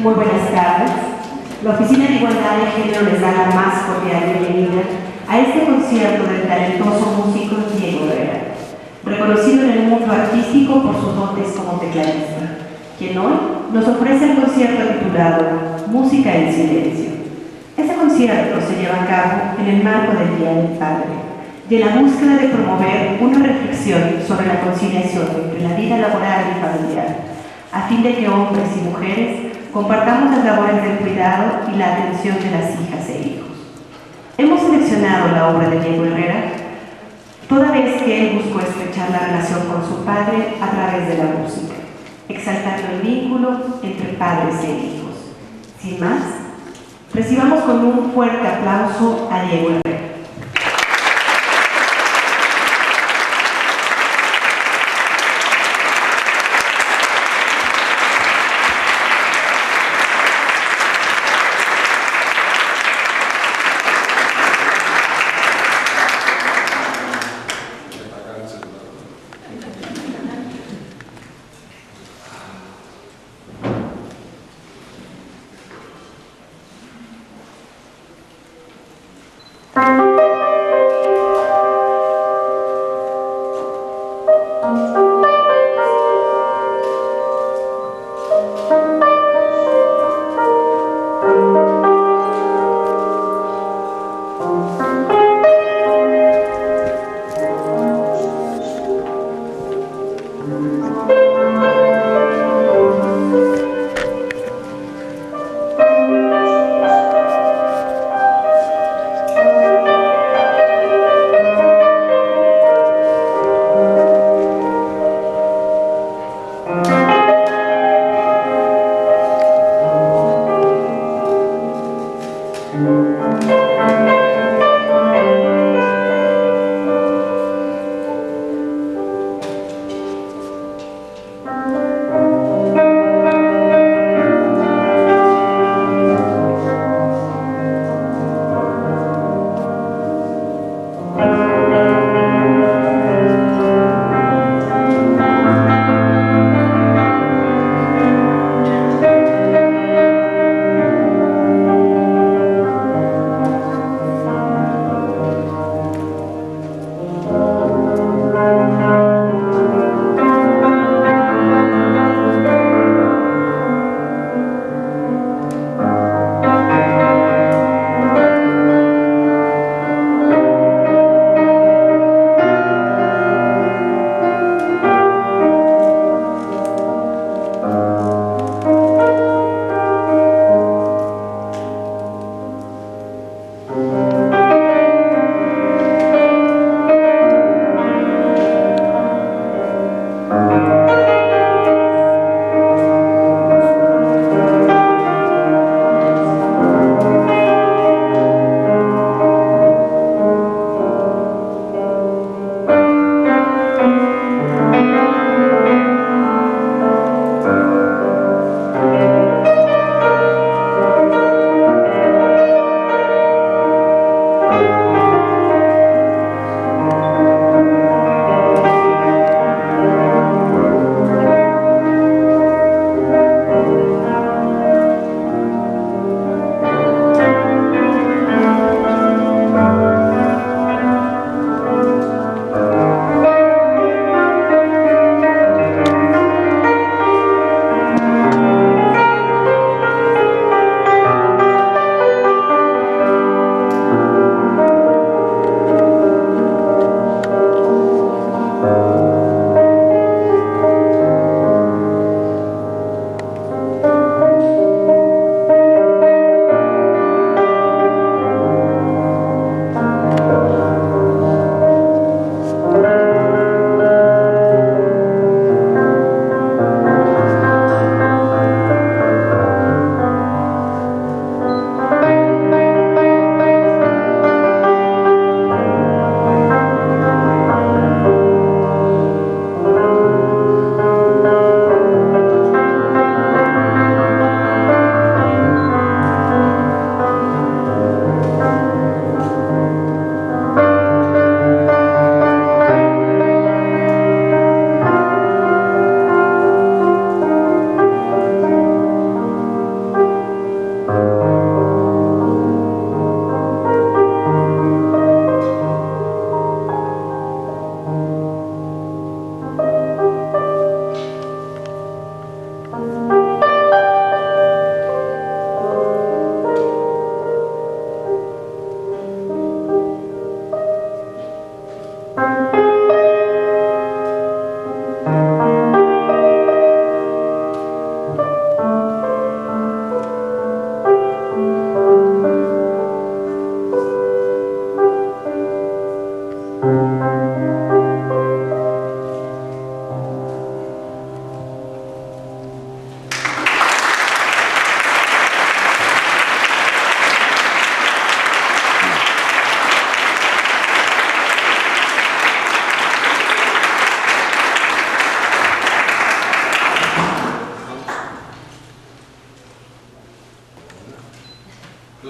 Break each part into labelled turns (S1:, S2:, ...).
S1: Muy buenas tardes. La Oficina de Igualdad de Género les da la más cordial bienvenida a este concierto del talentoso músico Diego Herrera, reconocido en el mundo artístico por sus dotes como tecladista, quien hoy nos ofrece el concierto titulado Música en Silencio. Este concierto se lleva a cabo en el marco del Día del Padre y en la búsqueda de promover una reflexión sobre la conciliación entre la vida laboral y familiar, a fin de que hombres y mujeres compartamos las labores del cuidado y la atención de las hijas e hijos. Hemos seleccionado la obra de Diego Herrera, toda vez que él buscó estrechar la relación con su padre a través de la música, exaltando el vínculo entre padres e hijos. Sin más, recibamos con un fuerte aplauso a Diego Herrera.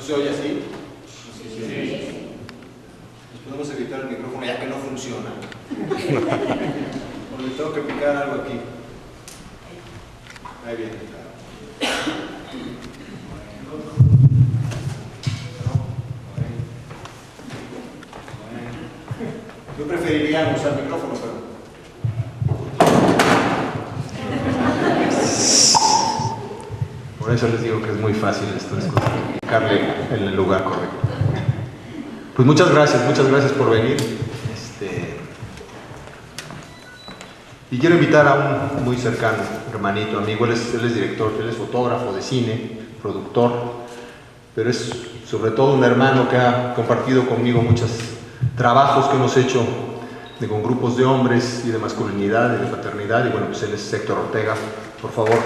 S2: se oye así? Sí. Nos podemos evitar el micrófono ya que no funciona. Porque tengo que picar algo aquí. Ahí viene, claro. Yo preferiría usar micrófono, pero...
S3: Por eso les digo que es muy fácil esto, es ubicarle en el lugar correcto. Pues muchas gracias por venir. Y quiero invitar a un muy cercano hermanito, amigo, él es director, él es fotógrafo de cine, productor, pero es sobre todo un hermano que ha compartido conmigo muchos trabajos que hemos hecho con grupos de hombres y de masculinidad y de paternidad, y bueno, pues él es Héctor Ortega, por favor.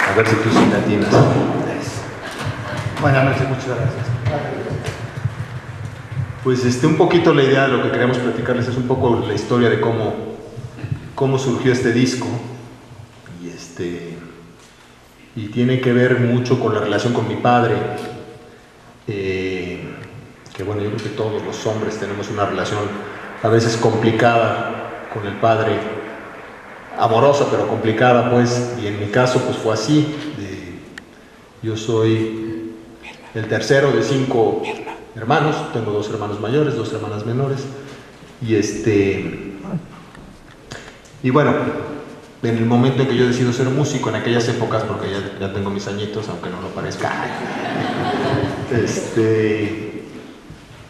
S3: A ver si tú sí latinas.
S4: Buenas noches, muchas gracias.
S3: Pues un poquito la idea de lo que queremos platicarles es un poco la historia de cómo surgió este disco. Y tiene que ver mucho con la relación con mi padre. Que bueno, yo creo que todos los hombres tenemos una relación a veces complicada con el padre, amorosa pero complicada, pues, y en mi caso pues fue así. Yo soy el tercero de 5 hermanos, tengo 2 hermanos mayores, 2 hermanas menores, y bueno, en el momento en que yo decido ser músico, en aquellas épocas, porque ya tengo mis añitos, aunque no lo parezca,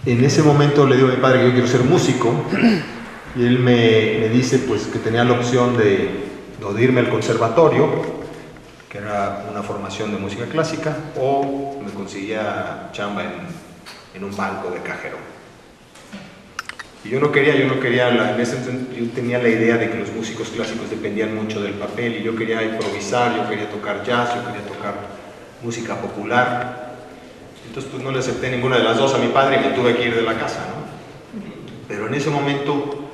S3: en ese momento le digo a mi padre que yo quiero ser músico, y él me dice pues que tenía la opción de irme al conservatorio, que era una formación de música clásica, o me conseguía chamba en un banco de cajero. Y yo no quería, en ese entonces yo tenía la idea de que los músicos clásicos dependían mucho del papel, y yo quería improvisar, yo quería tocar jazz, yo quería tocar música popular. Entonces pues no le acepté ninguna de las dos a mi padre y me tuve que ir de la casa, ¿no? Pero en ese momento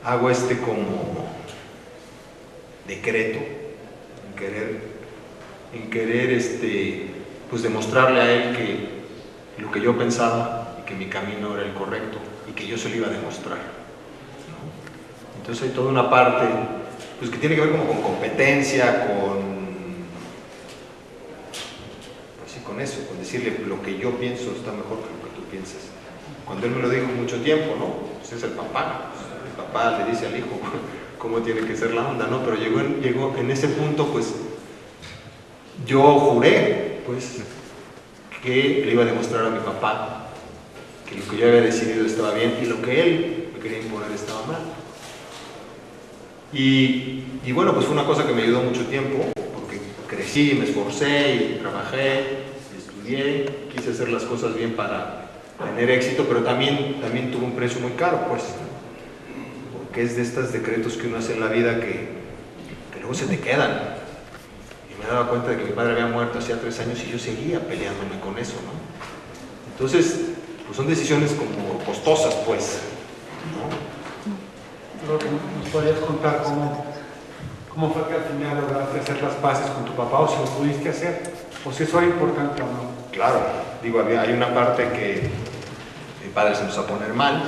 S3: hago como decreto en querer pues demostrarle a él que lo que yo pensaba y que mi camino era el correcto y que yo se lo iba a demostrar, ¿no? Entonces hay toda una parte pues que tiene que ver como con competencia, con eso, con decirle lo que yo pienso está mejor que lo que tú piensas. Cuando él me lo dijo mucho tiempo, ¿no? Pues es el papá le dice al hijo cómo tiene que ser la onda, ¿no? Pero llegó en ese punto, pues yo juré, pues, que le iba a demostrar a mi papá que lo que yo había decidido estaba bien y lo que él me quería imponer estaba mal. Y bueno, pues fue una cosa que me ayudó mucho tiempo, porque crecí, me esforcé y trabajé, y estudié, quise hacer las cosas bien para tener éxito, pero también tuvo un precio muy caro, pues, porque es de estos decretos que uno hace en la vida que luego se te quedan. Y me daba cuenta de que mi padre había muerto hacía 3 años y yo seguía peleándome con eso, ¿no? Entonces, pues son decisiones como costosas, pues, ¿no?
S4: Creo que nos podrías contar cómo fue que al final lograste hacer las paces con tu papá, o si lo pudiste hacer, o si eso era importante o no.
S3: Claro, digo, hay una parte que mi padre se empezó a poner mal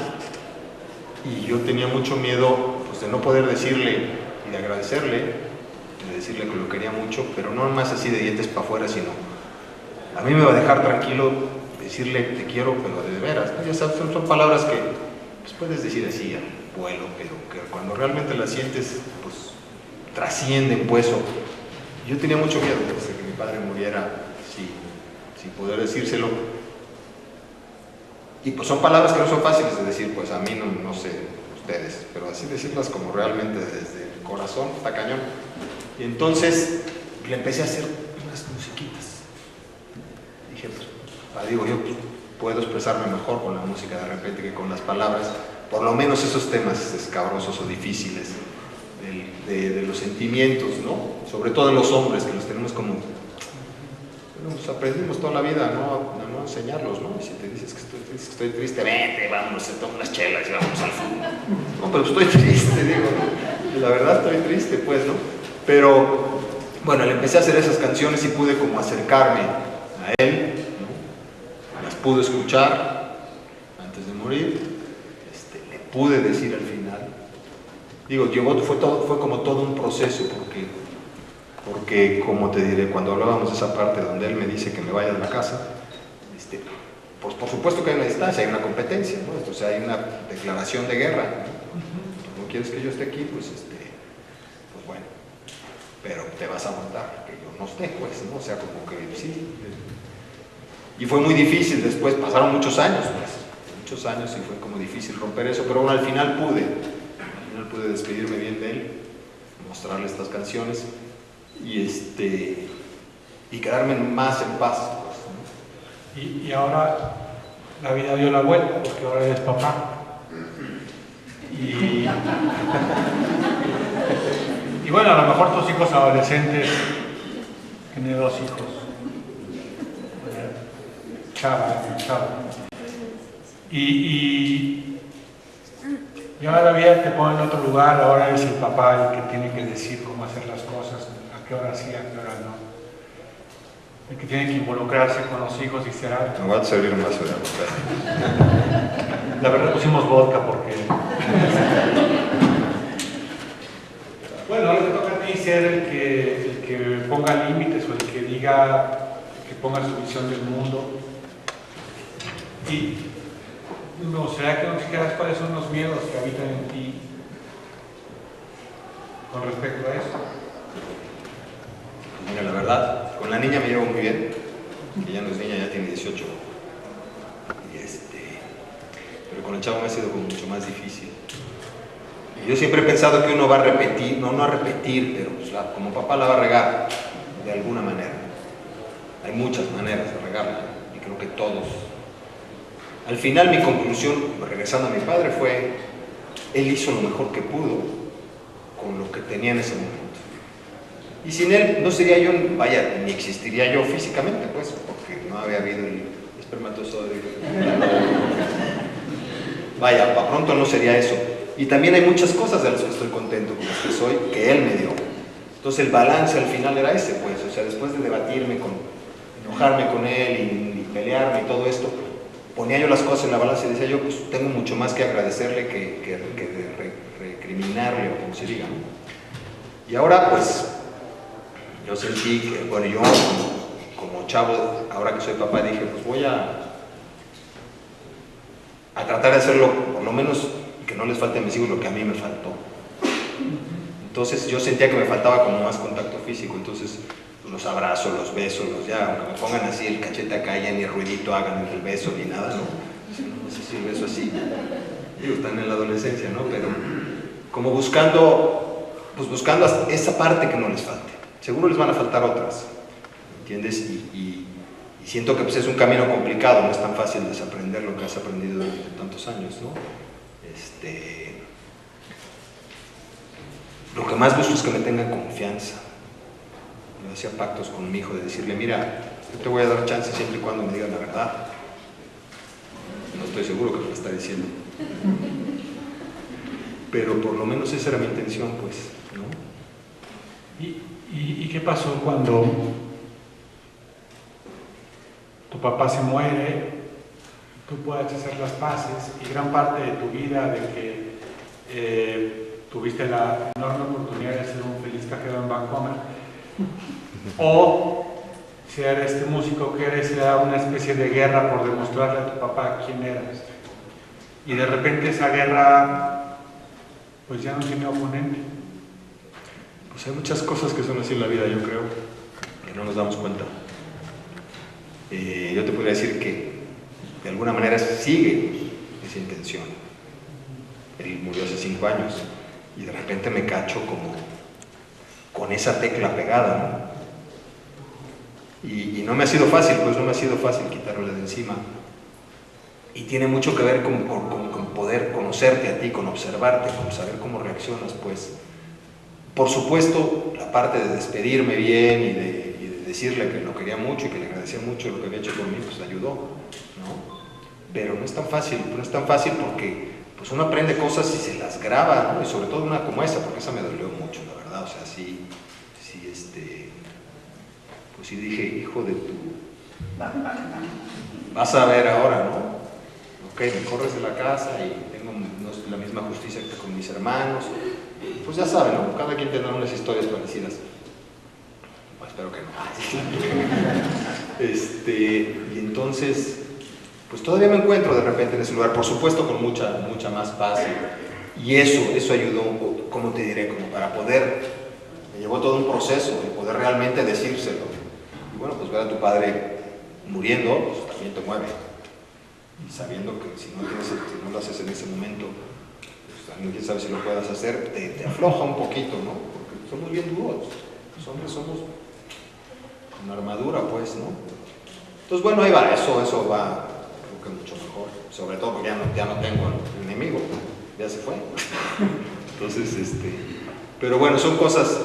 S3: y yo tenía mucho miedo, pues, de no poder decirle y de agradecerle, de decirle que lo quería mucho, pero no más así de dientes para afuera, sino a mí me va a dejar tranquilo decirle te quiero, pero de veras, ¿no? Ya sabes, son palabras que pues, puedes decir así al vuelo, pero que cuando realmente las sientes, pues trascienden, pues. Yo tenía mucho miedo de que mi padre muriera sin poder decírselo. Y pues son palabras que no son fáciles de decir, pues a mí no sé ustedes, pero así decirlas como realmente desde el corazón, está cañón. Y entonces le empecé a hacer unas musiquitas. Dije, pues, digo, yo puedo expresarme mejor con la música de repente que con las palabras, por lo menos esos temas escabrosos o difíciles de los sentimientos, ¿no? Sobre todo en los hombres, que los tenemos como bueno, pues aprendimos toda la vida a no enseñarlos, ¿no? Y si te dices que estoy triste, vente, vámonos, se toman unas chelas y vámonos al fútbol. No, pero estoy triste, digo, ¿no? La verdad estoy triste, pues, ¿no? Pero, bueno, le empecé a hacer esas canciones y pude como acercarme a él, ¿no? Las pude escuchar antes de morir, le pude decir al final. Digo, fue como todo un proceso, porque como te diré, cuando hablábamos de esa parte donde él me dice que me vaya de la casa, pues por supuesto que hay una distancia, hay una competencia, ¿no? O sea, hay una declaración de guerra, ¿no? Tú no quieres que yo esté aquí, pues bueno, pero te vas a aguantar que yo no esté, pues, ¿no? O sea, como que sí. Y fue muy difícil después, pasaron muchos años y fue como difícil romper eso, pero bueno, al final pude despedirme bien de él, mostrarle estas canciones y quedarme más en paz, pues, ¿no?
S4: Y ahora la vida dio la vuelta, porque ahora eres papá. Y bueno, a lo mejor tus hijos adolescentes, tiene 2 hijos, Chava. Y ahora la vida te pone en otro lugar, ahora eres el papá el que tiene que decir cómo hacer las cosas, a qué hora sí, a qué hora no. El que tiene que involucrarse con los hijos y ser algo.
S3: Me va a servir más
S4: La verdad pusimos vodka porque... Bueno, ahora te toca a ti ser el que ponga límites o el que diga, que ponga su visión del mundo. Y me gustaría que nos dijeras cuáles son los miedos que habitan en ti con respecto a eso.
S3: Mira, la verdad, con la niña me llevo muy bien, que ya no es niña, ya tiene 18. Pero con el chavo me ha sido como mucho más difícil. Y yo siempre he pensado que uno va a repetir, no a repetir, pero pues como papá la va a regar de alguna manera. Hay muchas maneras de regarla, y creo que todos. Al final mi conclusión, regresando a mi padre, fue, él hizo lo mejor que pudo con lo que tenía en ese momento. Y sin él no sería yo, vaya, ni existiría yo físicamente, pues, porque no había habido el espermatozoide. Vaya, para pronto no sería eso. Y también hay muchas cosas de las que estoy contento con las que soy, que él me dio. Entonces el balance al final era ese, pues, o sea, después de debatirme, enojarme con él y pelearme y todo esto, ponía yo las cosas en la balanza y decía yo, pues tengo mucho más que agradecerle que recriminarle o como se diga, ¿no? Y ahora, pues, yo sentí que, bueno, yo como chavo, ahora que soy papá, dije, pues voy a tratar de hacerlo, por lo menos que no les falte a mis hijos lo que a mí me faltó. Entonces yo sentía que me faltaba como más contacto físico, entonces los abrazos, los besos, ya, aunque me pongan así el cachete acá, ya ni ruidito hagan el beso ni nada, ¿no? No sé si el beso así, digo, están en la adolescencia, ¿no? Pero como buscando esa parte que no les falte. Seguro les van a faltar otras, ¿entiendes? Y siento que pues, es un camino complicado, no es tan fácil desaprender lo que has aprendido durante tantos años, ¿no? Lo que más busco es que me tengan confianza. Yo hacía pactos con mi hijo de decirle, mira, yo te voy a dar chance siempre y cuando me digas la verdad. No estoy seguro que me lo está diciendo. Pero por lo menos esa era mi intención, pues, ¿no?
S4: ¿Y qué pasó cuando tu papá se muere, tú puedes hacer las paces y gran parte de tu vida de que tuviste la enorme oportunidad de ser un feliz cajero en Bancomer o ser este músico que eres, era una especie de guerra por demostrarle a tu papá quién eras y de repente esa guerra pues ya no tiene oponente?
S3: Pues hay muchas cosas que son así en la vida, yo creo, que no nos damos cuenta. Yo te podría decir que de alguna manera sigue esa intención. Él murió hace 5 años y de repente me cacho como con esa tecla pegada, ¿no? Y no me ha sido fácil, pues no me ha sido fácil quitarle de encima. Y tiene mucho que ver con poder conocerte a ti, con observarte, con saber cómo reaccionas, pues. Por supuesto, la parte de despedirme bien y de decirle que lo quería mucho y que le agradecía mucho lo que había hecho por mí, pues ayudó, ¿no? Pero no es tan fácil, porque pues uno aprende cosas y se las graba, ¿no? Y sobre todo una como esa, porque esa me dolió mucho, la verdad, o sea, pues sí dije, hijo de tu... Vas a ver ahora, ¿no? Ok, me corres de la casa y tengo la misma justicia que con mis hermanos. Pues ya saben, ¿no? Cada quien tendrá unas historias parecidas. Pues espero que no. Y entonces, pues todavía me encuentro de repente en ese lugar, por supuesto con mucha más paz. Y eso ayudó, ¿cómo te diré? Como para poder, me llevó todo un proceso de poder realmente decírselo. Y bueno, pues ver a tu padre muriendo, pues también te mueve. Y sabiendo que si no lo haces en ese momento, pues quién sabe si lo puedas hacer, te afloja un poquito, ¿no? Porque somos bien duros, los hombres somos con armadura, pues, ¿no? Entonces, bueno, ahí va, eso va, creo que mucho mejor, sobre todo porque ya no tengo al enemigo, ya se fue. Entonces, pero bueno, son cosas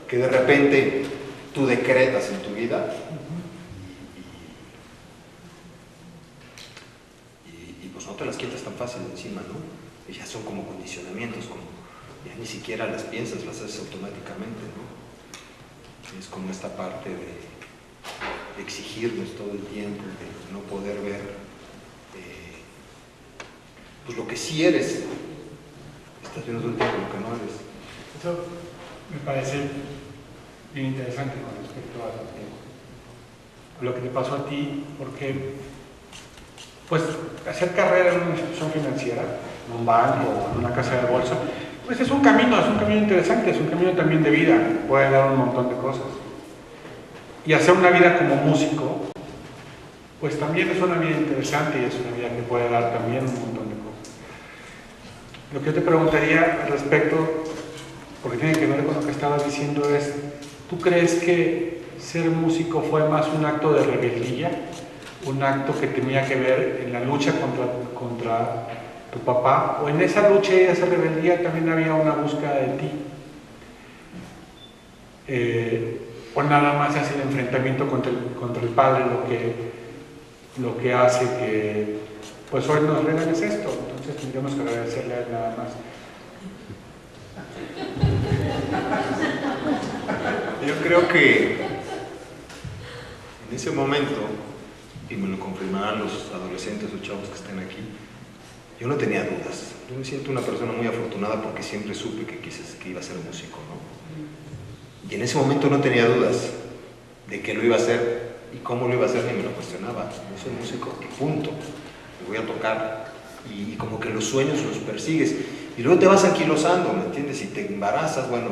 S3: que de repente tú decretas en tu vida. Pues no te las quitas tan fácil de encima, ¿no? Y ya son como condicionamientos, como ya ni siquiera las piensas, las haces automáticamente, ¿no? Es como esta parte de exigirnos todo el tiempo, de no poder ver pues lo que sí eres. Estás viendo todo el tiempo lo que no eres.
S4: Eso me parece bien interesante con respecto a lo que te pasó a ti, porque pues hacer carrera en una institución financiera, en un banco o en una casa de bolsa, pues es un camino interesante, es un camino también de vida, puede dar un montón de cosas. Y hacer una vida como músico, pues también es una vida interesante y es una vida que puede dar también un montón de cosas. Lo que yo te preguntaría al respecto, porque tiene que ver con lo que estabas diciendo, es, ¿tú crees que ser músico fue más un acto de rebeldía? Un acto que tenía que ver en la lucha contra tu papá, o en esa lucha y esa rebeldía también había una búsqueda de ti, o nada más es el enfrentamiento contra el padre lo que hace que pues hoy nos regales esto, entonces tendríamos que agradecerle a él nada más.
S3: Yo creo que en ese momento, y me lo confirmarán los adolescentes o chavos que estén aquí, yo no tenía dudas. Yo me siento una persona muy afortunada porque siempre supe que iba a ser músico, ¿no? Y en ese momento no tenía dudas de que lo iba a hacer y cómo lo iba a hacer, ni me lo cuestionaba. Yo soy músico y punto. Me voy a tocar. Y como que los sueños los persigues. Y luego te vas anquilosando, ¿me entiendes? Si te embarazas, bueno,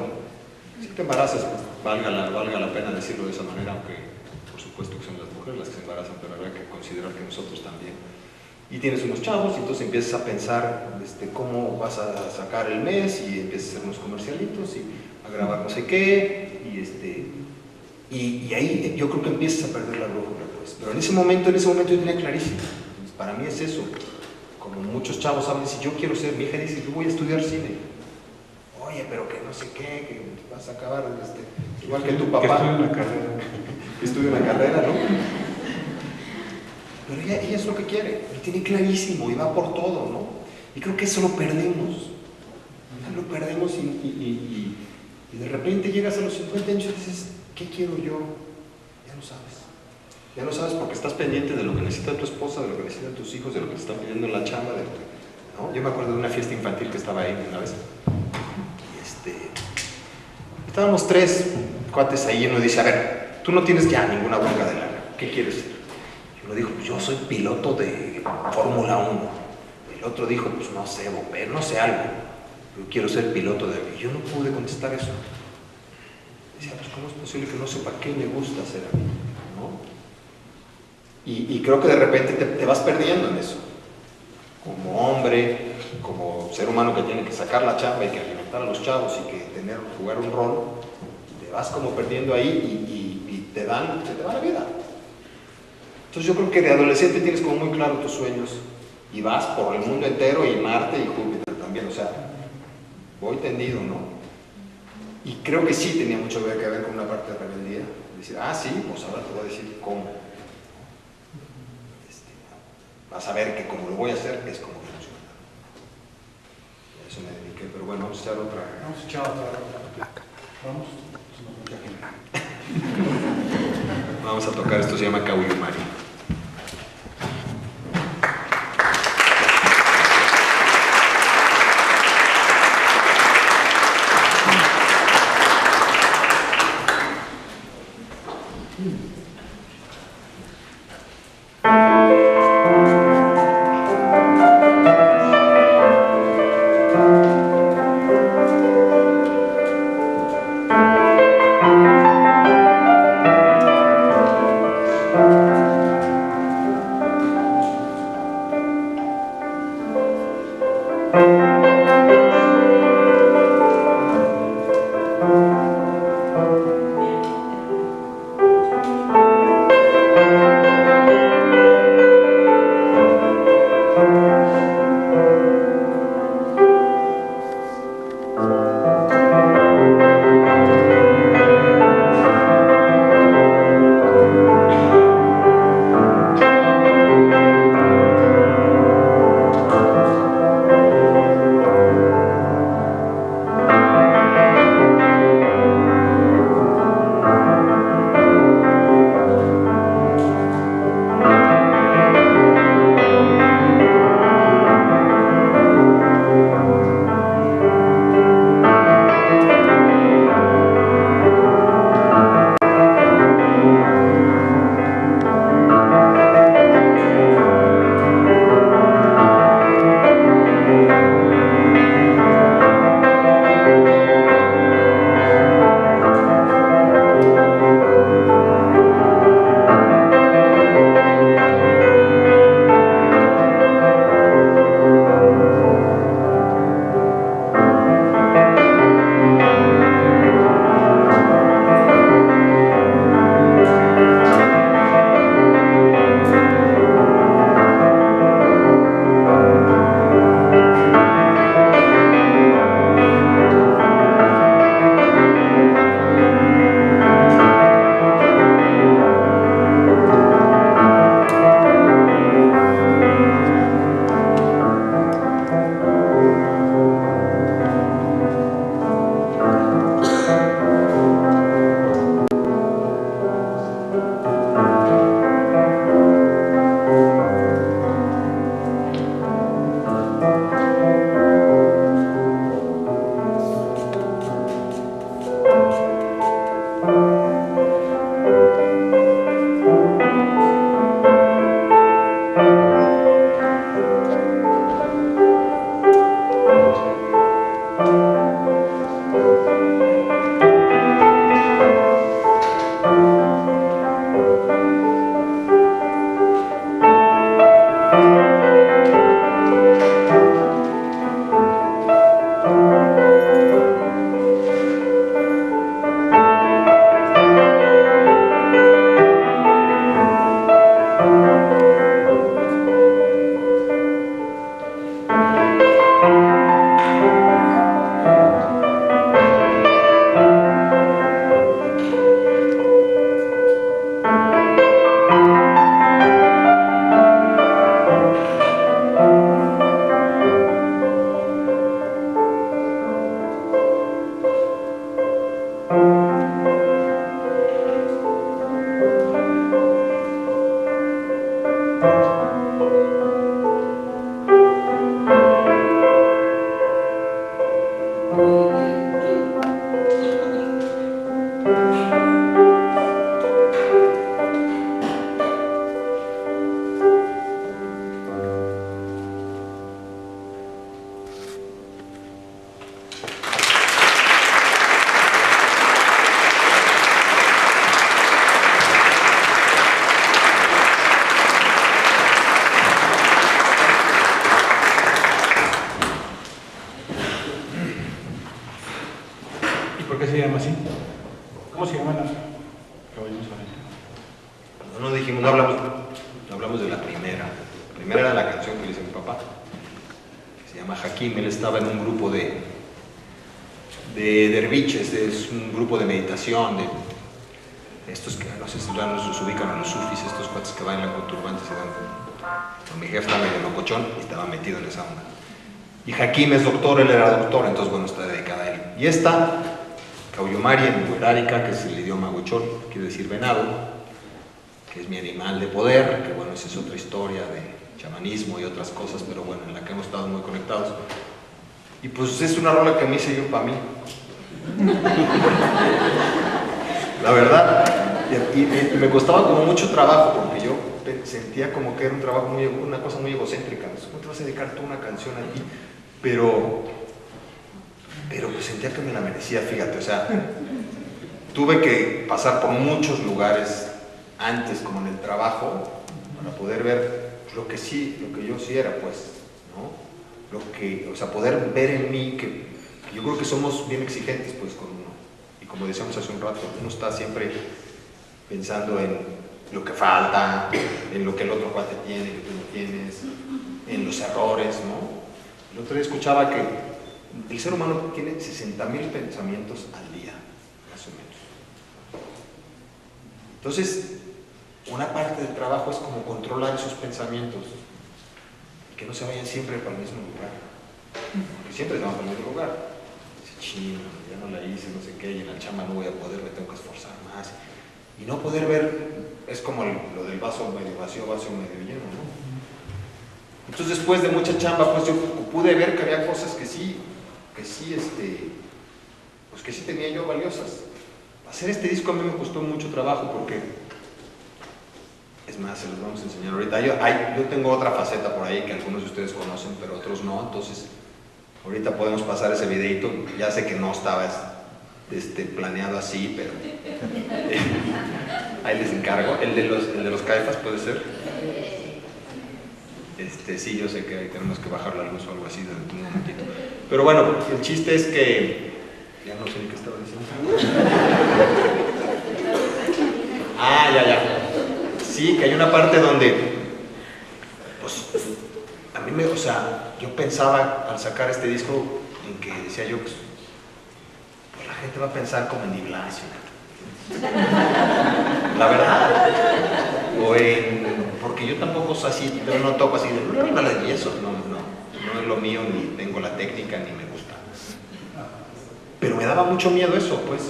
S3: si te embarazas, valga la pena decirlo de esa manera, aunque por supuesto que son las mujeres las que se embarazan, pero habrá que considerar que nosotros también. Y tienes unos chavos y entonces empiezas a pensar cómo vas a sacar el mes y empiezas a hacer unos comercialitos y a grabar no sé qué y ahí yo creo que empiezas a perder la brújula, pues. Pero en ese momento yo tenía clarísimo. Entonces, para mí es eso. Como muchos chavos saben, si yo quiero ser, mi hija dice, yo voy a estudiar cine. Oye, pero que no sé qué, que vas a acabar igual que tu papá. Que estudie una carrera, ¿no? Pero ella es lo que quiere, lo tiene clarísimo y va por todo, ¿no? Y creo que eso lo perdemos. Lo perdemos y de repente llegas a los 50 años y dices, ¿qué quiero yo? Ya lo sabes. Ya lo sabes porque estás pendiente de lo que necesita tu esposa, de lo que necesitan tus hijos, de lo que te están pidiendo en la chamba, ¿no? Yo me acuerdo de una fiesta infantil que estaba ahí una vez. Estábamos 3 cuates ahí y uno dice, a ver, tú no tienes ya ninguna bronca de lana, ¿qué quieres ser? Y uno dijo, pues yo soy piloto de Fórmula 1. El otro dijo, pues no sé, bombero, no sé algo. Yo quiero ser piloto de avión. Yo no pude contestar eso. Decía, pues ¿cómo es posible que no sepa qué me gusta hacer a mí? ¿No? Y creo que de repente te vas perdiendo en eso. Como hombre, como ser humano que tiene que sacar la chamba y que alimentar a los chavos y que jugar un rol, te vas como perdiendo ahí y se te va la vida. Entonces yo creo que de adolescente tienes como muy claro tus sueños y vas por el mundo entero y Marte y Júpiter también, o sea, voy tendido, ¿no? Y creo que sí tenía mucho que ver con una parte de rebeldía, de dice, ah, sí, pues ahora te voy a decir cómo. Vas a ver que como lo voy a hacer es como funciona. A eso me dediqué, pero bueno, vamos a echar otra.
S4: Vamos a echar otra placa. Vamos.
S3: Vamos a tocar, esto se llama Caullumari.
S4: ¿Por qué se llama así? ¿Cómo se llaman las caballeros flamencos?
S3: No dijimos, no hablamos de la primera. La primera era la canción que le hizo mi papá, que se llama Hakim. Él estaba en un grupo de derviches, es un grupo de meditación, estos que no sé si los ubican a los sufis, estos cuates que bailan con turbantes y dan con mi jefe está medio locochón y estaba metido en esa onda. Y Hakim es doctor, él era doctor, entonces bueno, está dedicada a él. Y esta, Caullomari en Huerárica, que es el idioma huichol, quiere decir venado, que es mi animal de poder, que bueno, esa es otra historia de chamanismo y otras cosas, pero bueno, en la que hemos estado muy conectados. Y pues es una rola que me hice yo para mí. La verdad, y me costaba como mucho trabajo, porque yo sentía como que era un trabajo una cosa muy egocéntrica. ¿Cómo te vas a dedicar tú una canción a ti? Pero pues sentía que me la merecía, fíjate, o sea, tuve que pasar por muchos lugares antes, como en el trabajo, para poder ver lo que yo sí era, pues, ¿no? O sea, poder ver en mí que yo creo que somos bien exigentes, pues, con uno. Y como decíamos hace un rato, uno está siempre pensando en lo que falta, en lo que el otro cuate tiene, que tú no tienes, en los errores, ¿no? El otro día escuchaba que el ser humano tiene 60,000 pensamientos al día, más o menos. Entonces, una parte del trabajo es como controlar esos pensamientos, que no se vayan siempre para el mismo lugar, porque siempre se van para el mismo lugar. Dice, chino, ya no la hice, no sé qué, y en la chamba no voy a poder, me tengo que esforzar más. Y no poder ver, es como lo del vaso medio vacío, vaso medio lleno, ¿no? Entonces, después de mucha chamba, pues yo pude ver que había cosas que sí tenía yo valiosas. Hacer este disco a mí me costó mucho trabajo porque, es más, se los vamos a enseñar ahorita. Yo tengo otra faceta por ahí que algunos de ustedes conocen, pero otros no, entonces ahorita podemos pasar ese videito. Ya sé que no estaba planeado así, pero ahí les encargo. El de los Caifás puede ser. Sí, yo sé que tenemos que bajar la luz o algo así de un momentito. Pero bueno, el chiste es que ya no sé ni qué estaba diciendo. Ya. Sí, que hay una parte donde, pues, a mí o sea, yo pensaba al sacar este disco en que decía yo, pues la gente va a pensar como en Di Blasio, la verdad, porque yo tampoco soy así, no toco así, y eso no es lo mío, ni tengo la técnica, ni me gusta. Pero me daba mucho miedo eso, pues.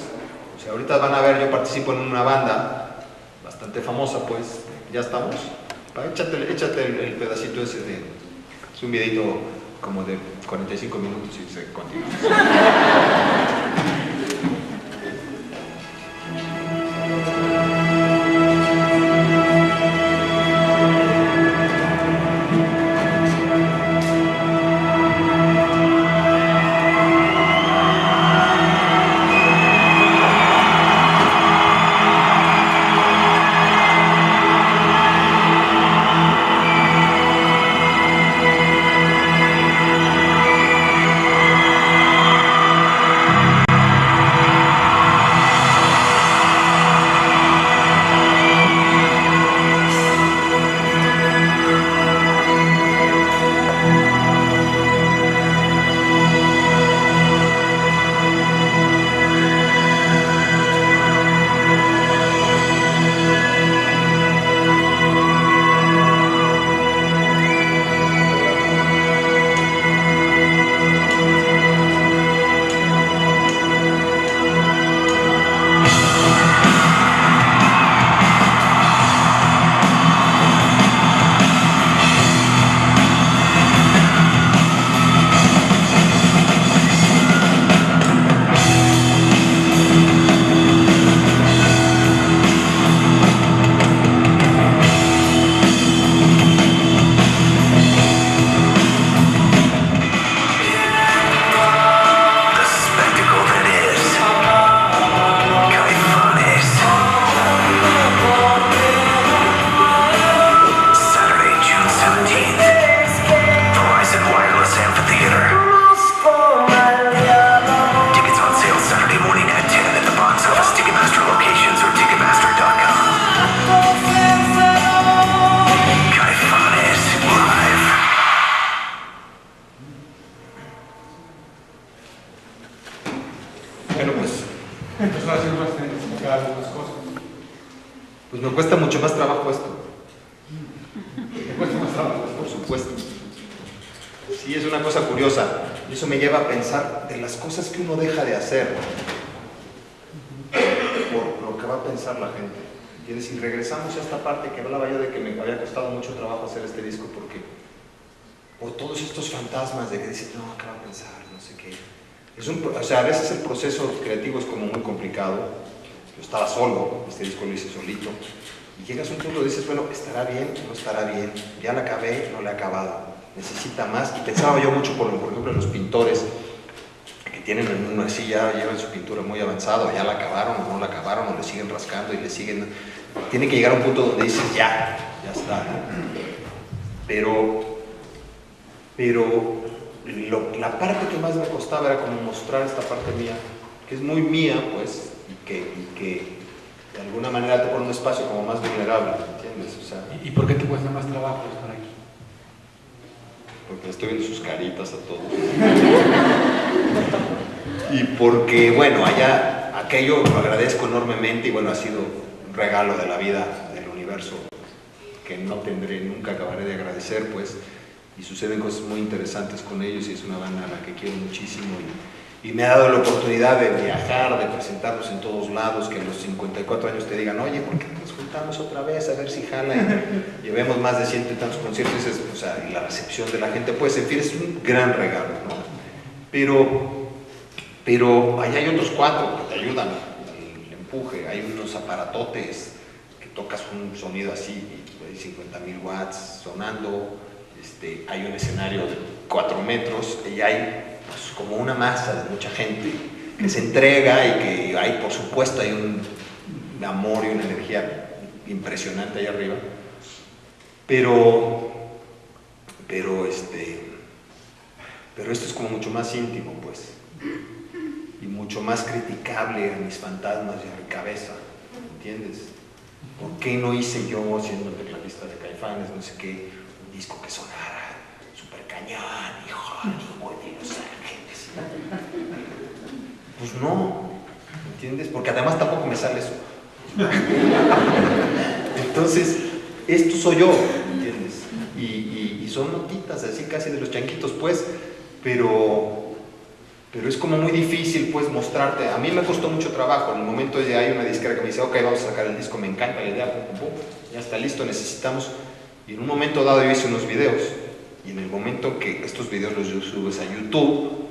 S3: O sea, ahorita van a ver, yo participo en una banda bastante famosa, pues. Ya estamos. Échate el pedacito ese es un videito como de 45 minutos y se continúa. mucho más trabajo esto.
S4: ¿Te cuesta más trabajo?
S3: Por supuesto. Sí, es una cosa curiosa. Y eso me lleva a pensar de las cosas que uno deja de hacer por lo que va a pensar la gente. ¿Entiendes? Y regresamos a esta parte que hablaba yo de que me había costado mucho trabajo hacer este disco porque por todos estos fantasmas de que dices, no, ¿qué va a pensar? No sé qué. O sea, a veces el proceso creativo es como muy complicado. Yo estaba solo, este disco lo hice solito. Y llegas a un punto y dices, bueno, ¿estará bien? ¿No estará bien? Ya la acabé, no la he acabado. Necesita más. Y pensaba yo mucho, por ejemplo, en los pintores que tienen una así, ya llevan su pintura muy avanzada, ya la acabaron o no la acabaron, o le siguen rascando y le siguen... Tiene que llegar a un punto donde dices, ya está, ¿no? La parte que más me costaba era como mostrar esta parte mía, que es muy mía, pues, y que de alguna manera te pone un espacio como más vulnerable, ¿entiendes? O sea,
S4: ¿Y por qué te cuesta más trabajo estar aquí?
S3: porque estoy viendo sus caritas a todos. Y porque, bueno, allá, aquello lo agradezco enormemente y bueno, ha sido un regalo de la vida, del universo, que no tendré, nunca acabaré de agradecer, pues, y suceden cosas muy interesantes con ellos y es una banda a la que quiero muchísimo y me ha dado la oportunidad de viajar, de presentarnos en todos lados, que a los 54 años te digan, oye, ¿por qué no nos juntamos otra vez a ver si jala? Y llevemos más de 100 y tantos conciertos, o sea, y la recepción de la gente, pues, en fin, es un gran regalo, ¿no? Pero allá hay otros 4 que te ayudan al empuje, hay unos aparatotes que tocas un sonido así, hay 50,000 watts sonando, hay un escenario de 4 metros y hay pues, como una masa de mucha gente que se entrega y que hay, por supuesto, hay un amor y una energía impresionante ahí arriba, pero esto es como mucho más íntimo, pues, y mucho más criticable a mis fantasmas y a mi cabeza, ¿entiendes? ¿Por qué no hice yo, siendo el tecladista de Caifanes, no sé qué, un disco que sonara súper cañón y Hollywood y Los Ángeles? Pues no, ¿entiendes? Porque además tampoco me sale eso. Entonces, esto soy yo, ¿entiendes? Y son notitas así casi de los chanquitos, pues, pero es como muy difícil, pues, mostrarte. A mí me costó mucho trabajo. En el momento de hay una disquera que me dice, ok, vamos a sacar el disco, me encanta la idea, pum, pum, pum, ya está listo, necesitamos. Y en un momento dado yo hice unos videos, y en el momento que estos videos los subes a YouTube,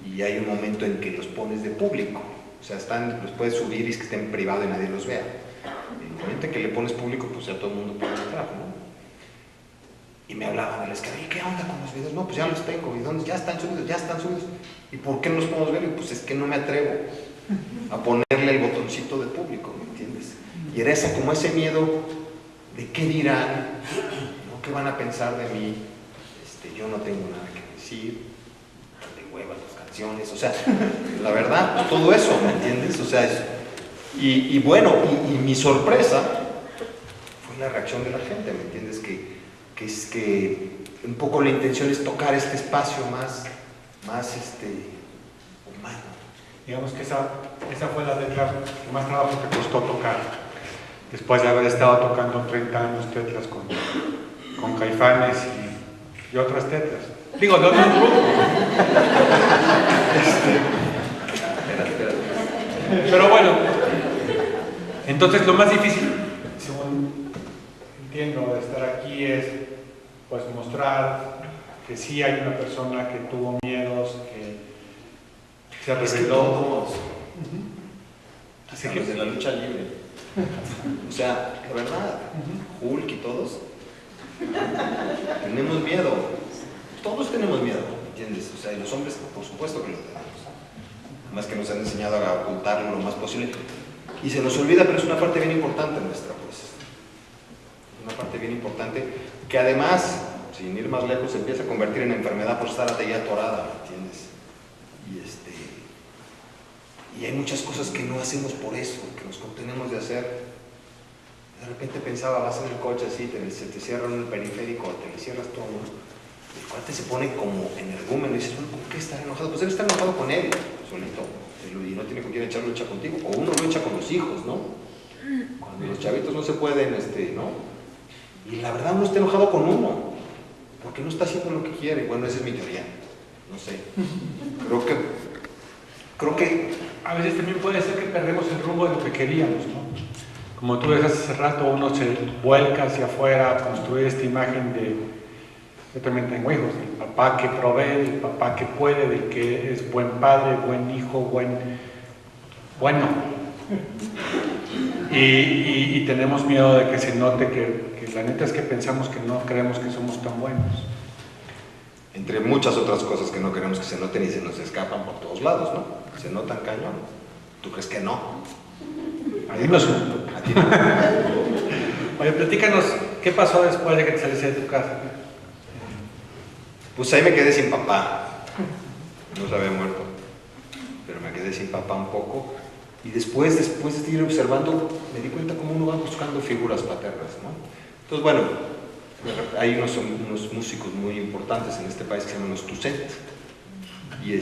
S3: y hay un momento en que los pones de público, o sea, los puedes subir y que estén en privado y nadie los vea. En el momento en que le pones público, pues ya todo el mundo puede entrar, ¿no? Y me hablaban de la escala, ¿y qué onda con los videos? No, pues ya los tengo, ¿y dónde? Ya están subidos, ya están subidos. ¿Y por qué no los podemos ver? Y pues es que no me atrevo a ponerle el botoncito de público, ¿me entiendes? Y era como ese miedo de qué dirán, ¿no? ¿Qué van a pensar de mí? Yo no tengo nada que decir, de hueva las canciones, o sea, la verdad, todo eso, ¿me entiendes? O sea, y bueno, y mi sorpresa fue la reacción de la gente, ¿me entiendes? Que es que un poco la intención es tocar este espacio más humano.
S4: Digamos que esa fue la letra que más trabajo te costó tocar, después de haber estado tocando 30 años tetras con Caifanes y otras tetras. Digo, de otros grupos. Pero bueno, entonces lo más difícil, según entiendo, de estar aquí es pues mostrar que sí hay una persona que tuvo miedos, que se reveló.
S3: Así que de la lucha libre. O sea, la verdad, Hulk y todos tenemos miedo. Todos tenemos miedo, ¿entiendes? O sea, y los hombres, por supuesto que lo tenemos. Además que nos han enseñado a ocultarlo lo más posible. Y se nos olvida, pero es una parte bien importante nuestra, pues. Una parte bien importante que además, sin ir más lejos, se empieza a convertir en enfermedad por estar ahí atorada, ¿entiendes? Y hay muchas cosas que no hacemos por eso, que nos contenemos de hacer. De repente pensaba, vas en el coche así, se te cierran el periférico, te le cierras todo, ¿no? El cuate se pone como energúmeno y dices, bueno, ¿por qué estar enojado? Pues él está enojado con él, solito, y no tiene con quién echar lucha contigo, o uno lo echa con los hijos, ¿no? Cuando los chavitos no se pueden, ¿no? Y la verdad uno está enojado con uno, porque no está haciendo lo que quiere. Bueno, esa es mi teoría, no sé. Creo que
S4: a veces también puede ser que perdemos el rumbo de lo que queríamos, ¿no? Como tú decías hace rato, uno se vuelca hacia afuera a construir esta imagen de, yo también tengo hijos, el papá que provee, el papá que puede, del que es buen padre, buen hijo, bueno. Y tenemos miedo de que se note que la neta es que pensamos que no creemos que somos tan buenos.
S3: entre muchas otras cosas que no queremos que se noten y se nos escapan por todos lados, ¿no? Se notan cañón. ¿Tú crees que no?
S4: A mí no se
S3: A ti no.
S4: Oye, platícanos, ¿qué pasó después de que te saliste de tu casa?
S3: Pues ahí me quedé sin papá. No se había muerto, pero me quedé sin papá un poco. Y después de ir observando, me di cuenta cómo uno va buscando figuras paternas, ¿no? Entonces, bueno, hay unos músicos muy importantes en este país que se llaman los Toussaint. Y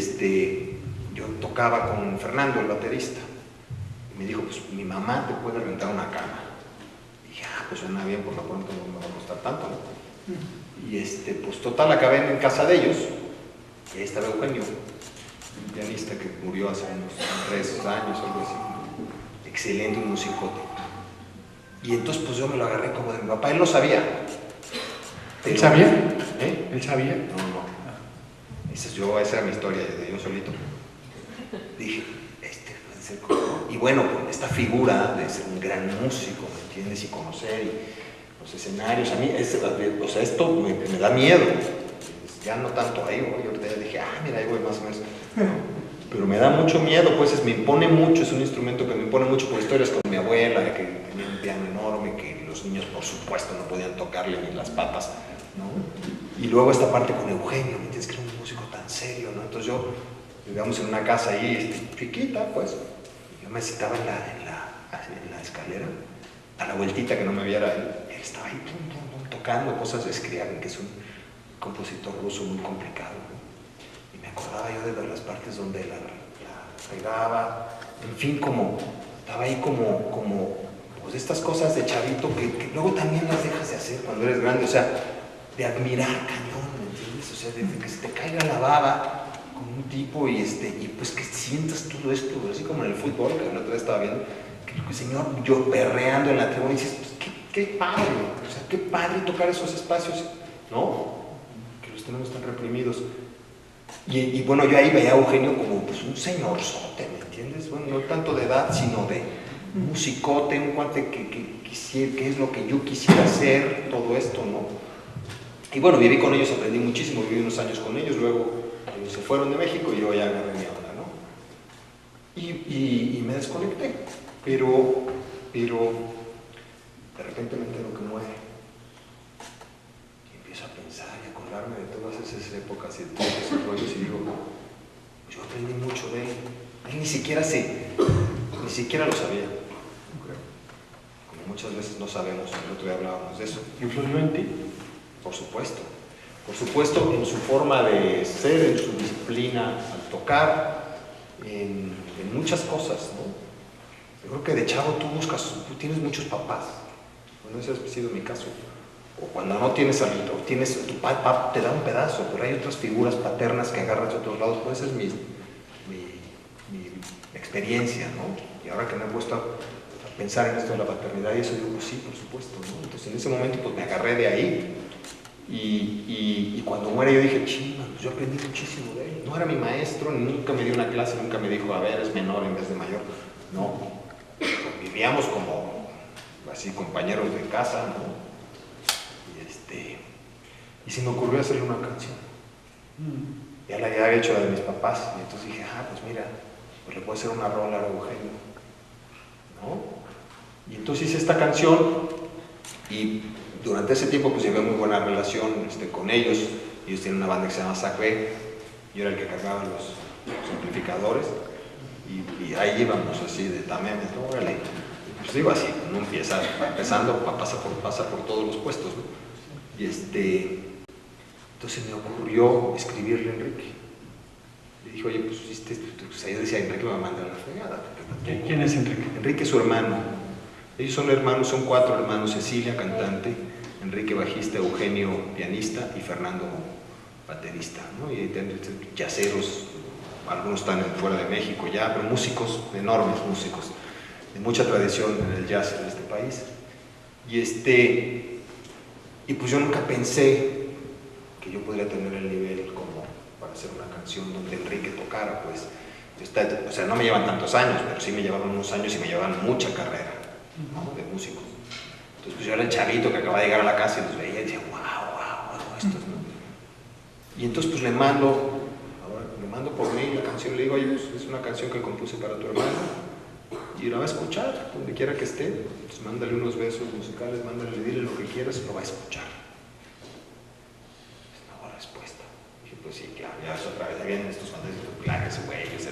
S3: yo tocaba con Fernando, el baterista. Y me dijo, pues mi mamá te puede rentar una cama. Y dije, pues suena bien, por lo pronto no me va a costar tanto, ¿no? Y pues total, acabé en casa de ellos. Y ahí estaba Eugenio, un pianista que murió hace unos 3 años, algo así. Excelente, un musicote. Y entonces pues yo me lo agarré como de mi papá. Él lo sabía.
S4: ¿Él sabía?
S3: ¿Eh?
S4: ¿Él sabía?
S3: No. Esa era mi historia, de yo solito. Dije, puede ser como... Y bueno, con esta figura de ser un gran músico, ¿me entiendes? Y conocer los escenarios. A mí, esto me da miedo. Ya no tanto ahí voy, ahorita ya dije, mira, ahí voy más o menos. Pero me da mucho miedo, pues me impone mucho, es un instrumento que me impone mucho por historias con mi abuela, que tenía un piano enorme, que los niños por supuesto no podían tocarle ni las patas, ¿no? Y luego esta parte con Eugenio, ¿me entiendes? Que era un músico tan serio, ¿no? Entonces yo, vivíamos en una casa ahí, chiquita, pues, yo me citaba en la escalera, a la vueltita que no me viera él estaba ahí tocando cosas de Scriabin, que es un compositor ruso muy complicado, ¿no? Y me acordaba yo de ver las partes donde la regaba, en fin, estaba ahí como pues estas cosas de chavito que luego también las dejas de hacer cuando eres grande, o sea, de admirar cañón, ¿me entiendes? O sea, de que se te caiga la baba con un tipo y pues que sientas todo esto, así como en el fútbol, que el otro día estaba viendo, que el señor yo perreando en la tribuna y dices, pues qué padre, o sea, qué padre tocar esos espacios, ¿no? Tenemos tan reprimidos. Y bueno, yo ahí veía a Eugenio como pues, un señorzote, ¿me entiendes? Bueno, no tanto de edad, sino de musicote, un cuate que es lo que yo quisiera hacer, todo esto, ¿no? Y bueno, viví con ellos, aprendí muchísimo, viví unos años con ellos, luego ellos se fueron de México y yo ya agarré mi onda, ¿no? Y me desconecté, pero de repente me entero que muere. A pensar y acordarme de todas esas épocas y de todos esos rollos y digo, yo aprendí mucho de él. Él ni siquiera lo sabía. Como muchas veces no sabemos, el otro día hablábamos de eso.
S4: ¿Influyó en ti?
S3: Por supuesto, en su forma de ser, en su disciplina al tocar, en muchas cosas, ¿no? Yo creo que de chavo tú tienes muchos papás. Bueno, ese ha sido mi caso. O cuando no tienes tu papá te da un pedazo, pero hay otras figuras paternas que agarras de otros lados. Pues esa es mi experiencia, ¿no? Y ahora que me he puesto a pensar en esto de la paternidad y eso, digo, pues sí, por supuesto, ¿no? Entonces en ese momento pues me agarré de ahí y cuando muere yo dije, chinga, pues yo aprendí muchísimo de él. No era mi maestro, nunca me dio una clase, nunca me dijo, a ver, es menor en vez de mayor. No, vivíamos como así compañeros de casa, ¿no? Y se me ocurrió hacerle una canción. Ya la había hecho la de mis papás. Y entonces dije, pues mira, pues le puedo hacer una rola a Eugenio, ¿no? Y entonces hice esta canción y durante ese tiempo pues llevé muy buena relación con ellos. Ellos tienen una banda que se llama Sacré. Yo era el que cargaba los amplificadores. Y ahí íbamos así de tamemes, ¿no? Órale. Pues digo así, uno empezando, pasa por todos los puestos, ¿no? Y entonces me ocurrió escribirle a Enrique. Le dije, oye, pues yo decía, Enrique me va a mandar a la fregada.
S4: ¿Quién es Enrique?
S3: Enrique es su hermano. Ellos son hermanos, son 4 hermanos: Cecilia, cantante; Enrique, bajista; Eugenio, pianista; y Fernando, baterista, ¿no? Y ahí tienen yaceros, algunos están fuera de México ya, pero músicos, enormes músicos, de mucha tradición en el jazz en este país. Y pues yo nunca pensé que yo podría tener el nivel como para hacer una canción donde Enrique tocara, pues. O sea, no me llevan tantos años, pero sí me llevaban unos años y me llevaban mucha carrera, ¿no?, de músicos. Entonces pues yo era el chavito que acababa de llegar a la casa y los veía y decía, wow, esto es, ¿no? Y entonces pues le mando por mí la canción, le digo, oye, pues es una canción que compuse para tu hermano y la va a escuchar donde quiera que esté, pues mándale unos besos musicales, mándale, dile lo que quieras, lo va a escuchar. Es una buena respuesta. Dije, pues sí, claro, ya es otra vez, ya vienen estos fantásticos, claro, ese güey, esa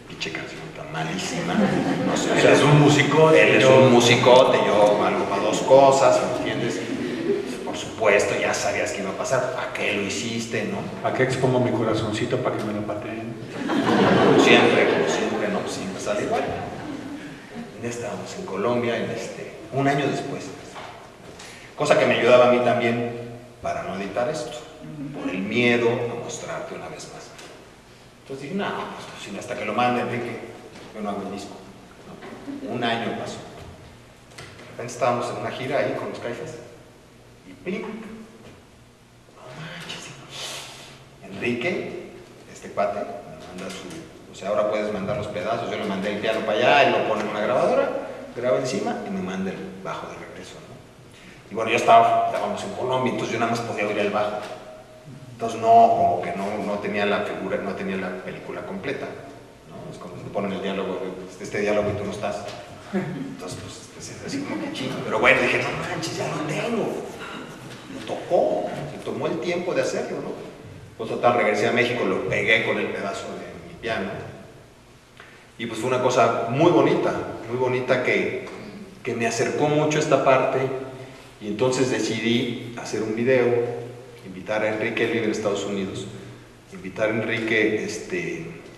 S3: pinche canción tan malísima, no sé, o sea,
S4: él es un musicote,
S3: yo valgo para 2 cosas, ¿entiendes? Por supuesto, ya sabías que iba a pasar, ¿para qué lo hiciste, no?
S4: ¿Para qué expongo mi corazoncito para que me lo pateen?
S3: Como siempre, no, pues siempre sale igual. Ya estábamos en Colombia, un año después. Cosa que me ayudaba a mí también para no editar esto, por el miedo a mostrarte una vez más. Entonces dije, no, pues hasta que lo mande Enrique, yo no hago el disco, ¿no? Un año pasó. De repente estábamos en una gira ahí con los Caifas y ¡ping! No manches. Enrique, este cuate, me manda o sea, ahora puedes mandar los pedazos. Yo le mandé el piano para allá y lo pone en una grabadora, graba encima y me manda el bajo de regreso, ¿no? Y bueno, estábamos en Colombia, entonces yo nada más podía oír el bajo. Entonces como que no tenía la figura, no tenía la película completa, ¿no? Es como te ponen el diálogo, este diálogo y tú no estás. Entonces pues es así como que chido. Pero bueno, dije, no manches, ya lo tengo. Lo tocó, se tomó el tiempo de hacerlo, ¿no? Pues total, regresé a México, lo pegué con el pedazo de mi piano. Y pues fue una cosa muy bonita que me acercó mucho a esta parte. Y entonces decidí hacer un video, invitar a Enrique, él vive en Estados Unidos, invitar a Enrique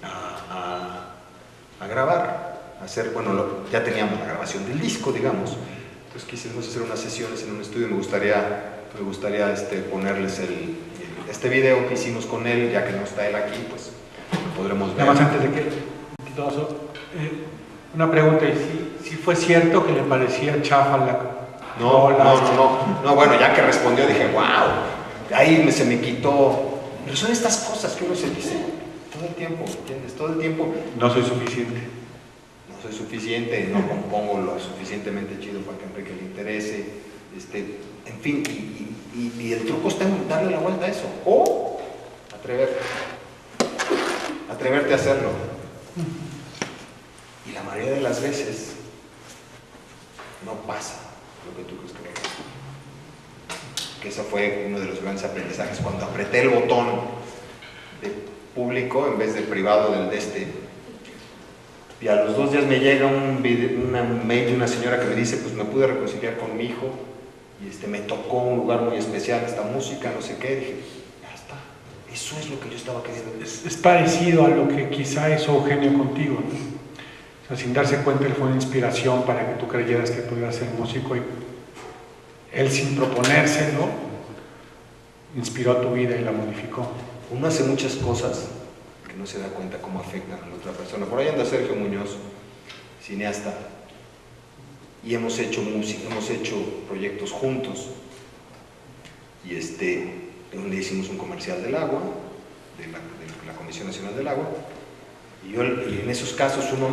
S3: a grabar, a hacer, bueno, ya teníamos la grabación del disco, digamos. Entonces quisimos hacer unas sesiones en un estudio. Me gustaría ponerles este video que hicimos con él, ya que no está él aquí, pues lo podremos ver.
S4: Nada más antes de que todo eso, una pregunta, ¿y si fue cierto que le parecía chafa la...
S3: No, bueno, ya que respondió dije, wow, ahí se me quitó. Pero son estas cosas que uno se dice todo el tiempo, ¿entiendes? Todo el tiempo.
S4: No soy suficiente.
S3: No soy suficiente, no compongo lo suficientemente chido para que a Enrique le interese, en fin, y el truco está en darle la vuelta a eso, o atreverte a hacerlo. Y la mayoría de las veces no pasa lo que tú crees que va a pasar. Que ese fue uno de los grandes aprendizajes. Cuando apreté el botón de público en vez del privado del y a los 2 días me llega un mail de una señora que me dice, pues me pude reconciliar con mi hijo y me tocó un lugar muy especial esta música, no sé qué. Dije, ya está, eso es lo que yo estaba queriendo.
S4: Es parecido a lo que quizá hizo Eugenio contigo, ¿no? O sea, sin darse cuenta, él fue una inspiración para que tú creyeras que pudieras ser músico, y él, sin proponérselo, inspiró tu vida y la modificó.
S3: Uno hace muchas cosas que no se da cuenta cómo afectan a la otra persona. Por ahí anda Sergio Muñoz, cineasta, y hemos hecho música, hemos hecho proyectos juntos. Y donde hicimos un comercial del agua, de la Comisión Nacional del Agua. Y en esos casos uno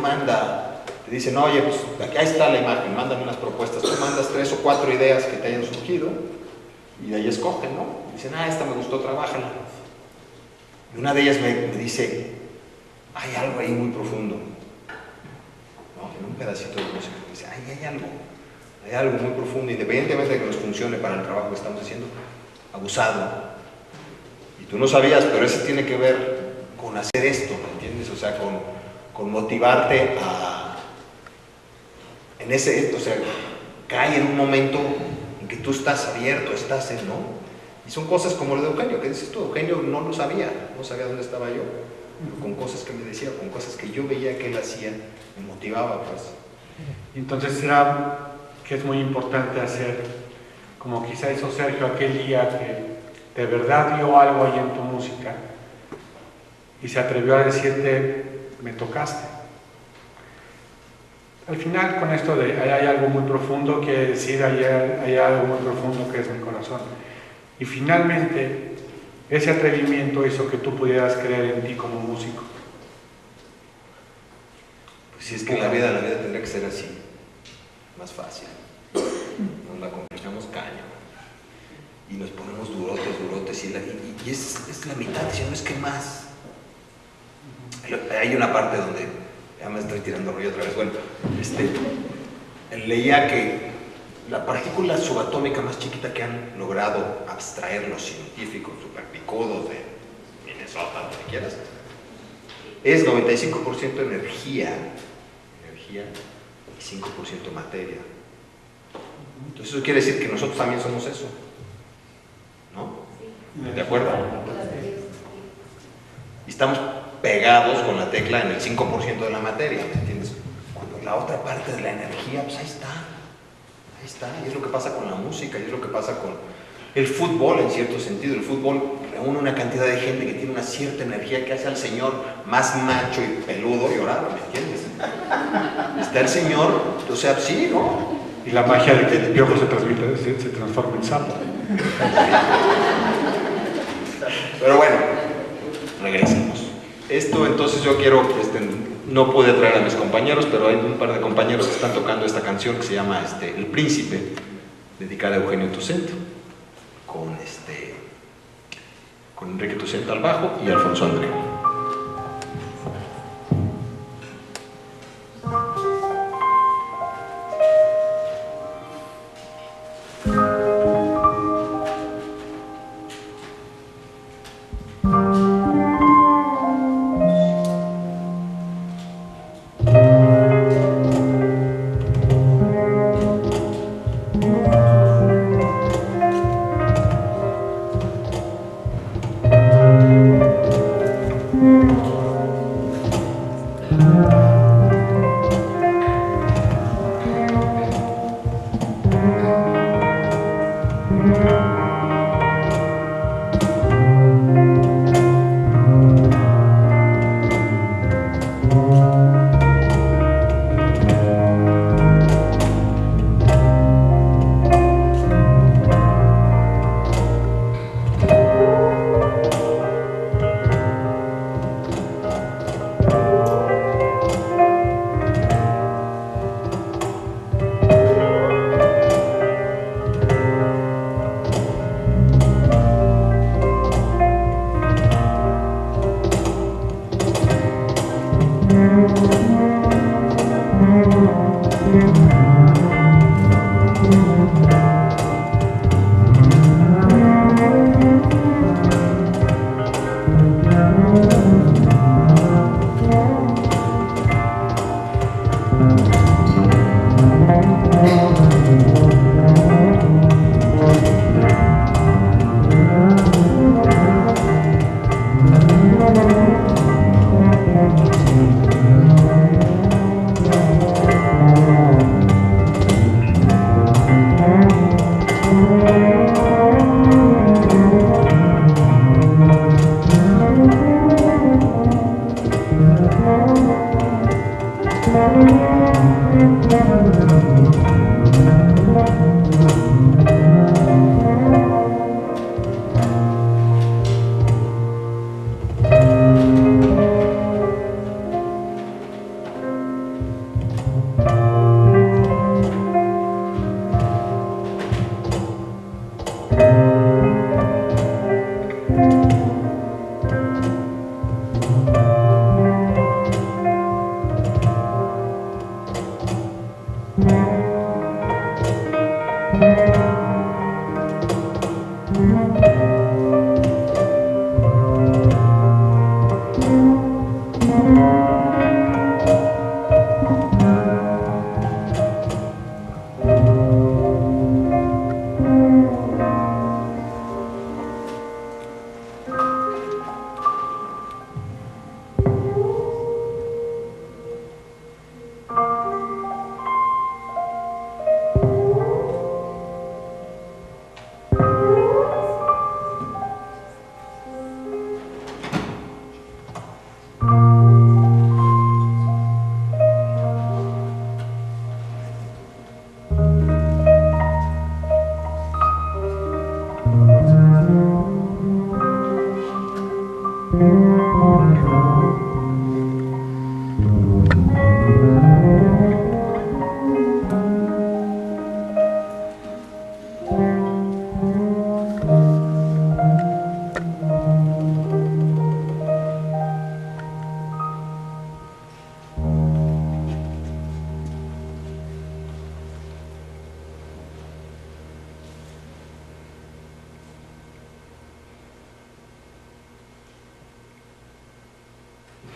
S3: te dicen, oye, pues aquí ahí está la imagen, mándame unas propuestas. Tú mandas 3 o 4 ideas que te hayan surgido y de ahí escogen, ¿no? Dicen, esta me gustó, trabájala. Y una de ellas me dice, hay algo ahí muy profundo, ¿no? En un pedacito de música me dice, hay algo muy profundo, independientemente de que nos funcione para el trabajo que estamos haciendo, abusado. Y tú no sabías, pero eso tiene que ver con hacer esto, ¿me entiendes? O sea, con motivarte o sea, cae en un momento en que tú estás abierto, ¿no? Y son cosas como lo de Eugenio, que dices tú, Eugenio no lo sabía, no sabía dónde estaba yo, pero con cosas que me decía, con cosas que yo veía que él hacía, me motivaba, pues.
S4: Y entonces era que es muy importante hacer, como quizá hizo Sergio aquel día, que de verdad vio algo ahí en tu música y se atrevió a decirte, me tocaste. Al final, con esto de hay algo muy profundo, quiere decir hay algo muy profundo que es mi corazón. Y finalmente, ese atrevimiento hizo que tú pudieras creer en ti como músico.
S2: Pues si es que la vida tendría que ser así, más fácil. Nos la complicamos caño y nos ponemos durotes y es la mitad, si no es que más. Hay una parte donde, ya me estoy tirando rollo otra vez, bueno, leía que la partícula subatómica más chiquita que han logrado abstraer los científicos superpicudos de Minnesota, donde quieras, es 95% energía y 5% materia. Entonces eso quiere decir que nosotros también somos eso, ¿no? ¿De acuerdo? Y estamos pegados con la tecla en el 5% de la materia, ¿me entiendes? Cuando la otra parte de la energía, pues ahí está, y es lo que pasa con la música, y es lo que pasa con el fútbol en cierto sentido. El fútbol reúne una cantidad de gente que tiene una cierta energía que hace al señor más macho y peludo y orado, ¿me entiendes? Está el señor, o sea, sí, ¿no?
S4: Y la magia de que el piojo se transforma en sapo.
S2: Pero bueno, regresemos. Esto entonces yo quiero, no pude traer a mis compañeros, pero hay un par de compañeros que están tocando esta canción que se llama El Príncipe, dedicada a Eugenio Toussaint, con Enrique Toussaint al bajo y Alfonso André.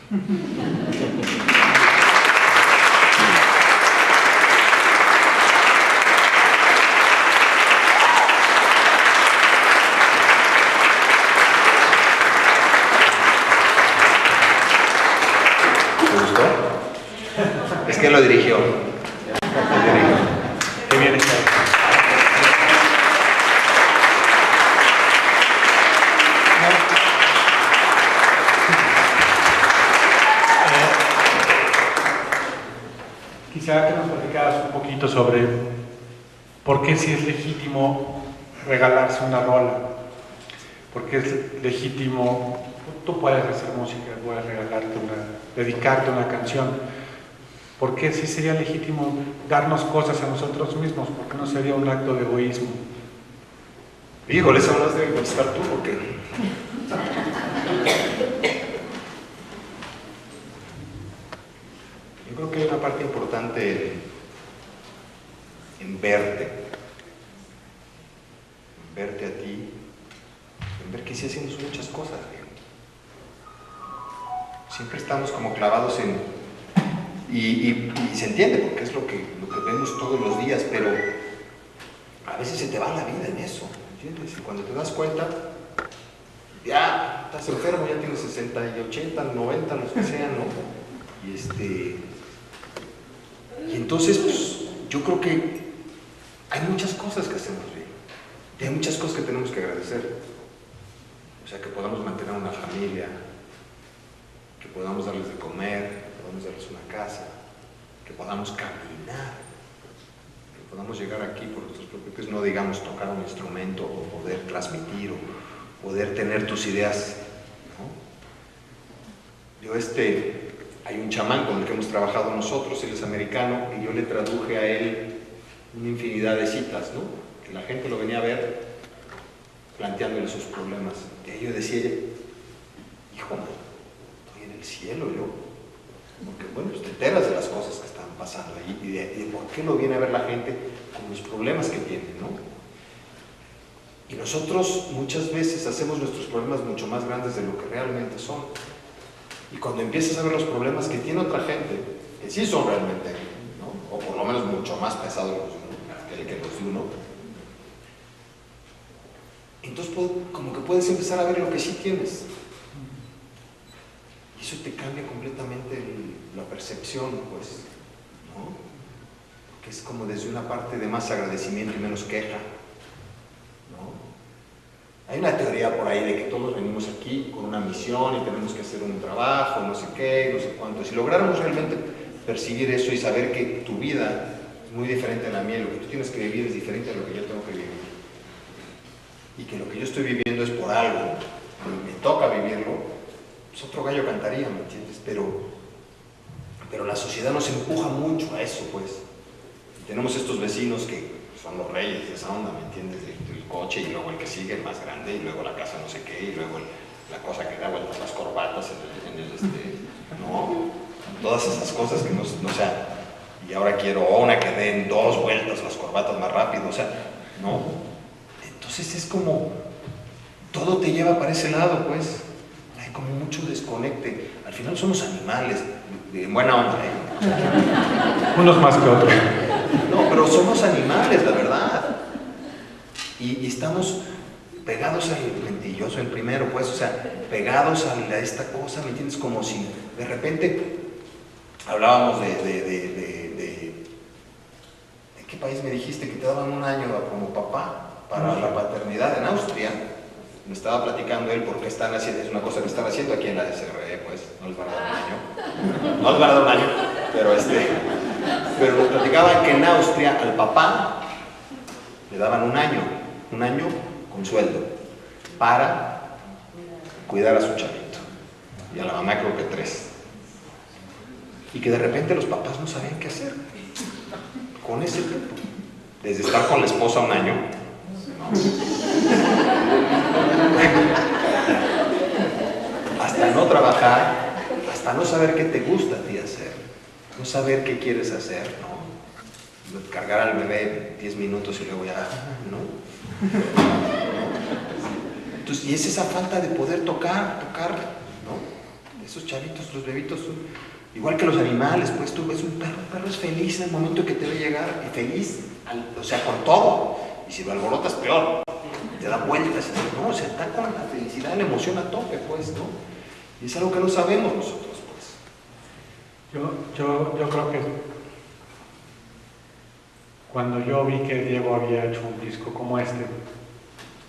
S2: ¿Te gustó? Es que lo dirigió.
S4: Qué bien está. Quisiera que nos platicaras un poquito sobre por qué sí es legítimo regalarse una rola, por qué es legítimo, tú puedes hacer música, puedes dedicarte una canción, por qué sí sería legítimo darnos cosas a nosotros mismos, por qué no sería un acto de egoísmo.
S2: Híjole, eso no debes contestar tú, porque yo creo que hay una parte importante en verte a ti, en ver que sí hacemos muchas cosas, viejo. Siempre estamos como clavados en... Y se entiende, porque es lo que vemos todos los días, pero a veces se te va la vida en eso, ¿entiendes? Y cuando te das cuenta, ya estás enfermo, ya tienes 60 y 80, 90, los que sean, ¿no? Y entonces, pues, yo creo que hay muchas cosas que hacemos bien. Y hay muchas cosas que tenemos que agradecer. O sea, que podamos mantener una familia, que podamos darles de comer, que podamos darles una casa, que podamos caminar, que podamos llegar aquí por nuestros propios pies, no digamos tocar un instrumento o poder transmitir o poder tener tus ideas, ¿no? Hay un chamán con el que hemos trabajado nosotros, él es americano, y yo le traduje a él una infinidad de citas, ¿no? Que la gente lo venía a ver planteándole sus problemas. Y ahí yo decía, hijo, estoy en el cielo yo. Porque, bueno, pues te enteras de las cosas que están pasando ahí y de por qué lo viene a ver la gente con los problemas que tiene, ¿no? Y nosotros muchas veces hacemos nuestros problemas mucho más grandes de lo que realmente son. Y cuando empiezas a ver los problemas que tiene otra gente, que sí son realmente, ¿no? O por lo menos mucho más pesados que los de uno, entonces como que puedes empezar a ver lo que sí tienes. Y eso te cambia completamente la percepción, pues, ¿no? Que es como desde una parte de más agradecimiento y menos queja, ¿no? Hay una teoría por ahí de que todos venimos aquí con una misión y tenemos que hacer un trabajo, no sé qué, no sé cuánto. Si lográramos realmente percibir eso y saber que tu vida es muy diferente a la mía, lo que tú tienes que vivir es diferente a lo que yo tengo que vivir, y que lo que yo estoy viviendo es por algo, y me toca vivirlo, pues otro gallo cantaría, ¿me entiendes? Pero la sociedad nos empuja mucho a eso, pues. Y tenemos estos vecinos que son los reyes de esa onda, ¿me entiendes? El coche, y luego el que sigue, el más grande, y luego la casa no sé qué, y luego la cosa que da vueltas, las corbatas, ¿no? Todas esas cosas que no, o sea, y ahora quiero una que den 2 vueltas las corbatas más rápido, o sea, ¿no? Entonces es como, todo te lleva para ese lado, pues. Hay como mucho desconecte. Al final somos animales, de buena onda, ¿eh?
S4: Unos más que otros.
S2: No, pero somos animales, la verdad. Y estamos pegados al mentiroso, el primero, pues, o sea, pegados a esta cosa, ¿me entiendes? Como si de repente hablábamos de qué país me dijiste que te daban un año como papá para la paternidad en Austria. Me estaba platicando él porque están haciendo, es una cosa que están haciendo aquí en la SRE, pues, no les van a dar un año. No les van a dar un año, pero nos platicaban que en Austria al papá le daban un año con sueldo para cuidar a su chavito, y a la mamá creo que 3. Y que de repente los papás no sabían qué hacer con ese tiempo, desde estar con la esposa un año, hasta no trabajar, hasta no saber qué te gusta a ti hacer, no saber qué quieres hacer, ¿no? Cargar al bebé 10 minutos y luego ya, ¿no? Entonces, y es esa falta de poder tocar, ¿no? esos chavitos, los bebitos, igual que los animales, pues tú ves un perro es feliz en el momento que te ve llegar, y feliz, o sea, con todo, y si lo alborotas, peor, te da vueltas, no, o sea, está con la felicidad, la emoción a tope, pues, ¿no? Y es algo que no sabemos nosotros, pues.
S4: Yo creo que cuando yo vi que Diego había hecho un disco como este,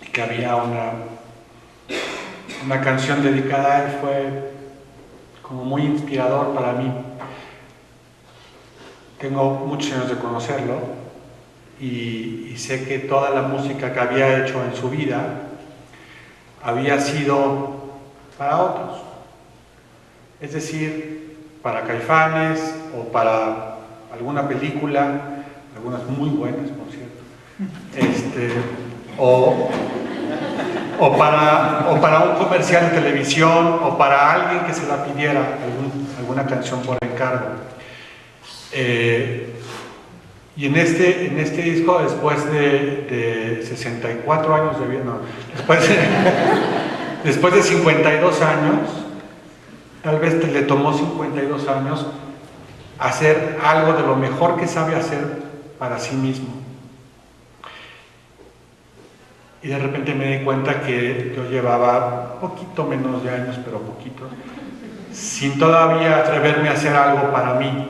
S4: y que había una canción dedicada a él, fue como muy inspirador para mí. Tengo muchos años de conocerlo y sé que toda la música que había hecho en su vida había sido para otros. Es decir, para Caifanes o para alguna película, algunas muy buenas, por cierto, o para un comercial de televisión, o para alguien que se la pidiera, alguna canción por encargo. Y en este disco, después de 64 años de vida, no, después de 52 años, tal vez le tomó 52 años hacer algo de lo mejor que sabe hacer para sí mismo. Y de repente me di cuenta que yo llevaba poquito menos de años, pero poquito, sin todavía atreverme a hacer algo para mí.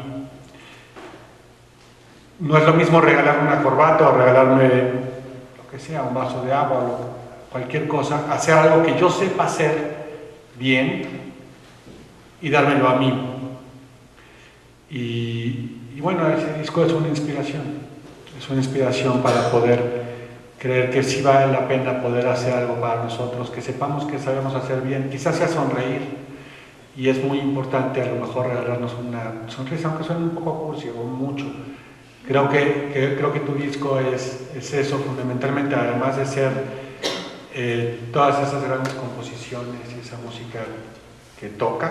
S4: No es lo mismo regalarme una corbata o regalarme lo que sea, un vaso de agua o cualquier cosa, hacer algo que yo sepa hacer bien y dármelo a mí. Y bueno, ese disco es una inspiración para poder creer que sí vale la pena poder hacer algo para nosotros, que sepamos que sabemos hacer bien, quizás sea sonreír, y es muy importante a lo mejor regalarnos una sonrisa, aunque suene un poco cursi o mucho. Creo que tu disco es eso fundamentalmente, además de ser todas esas grandes composiciones y esa música que toca,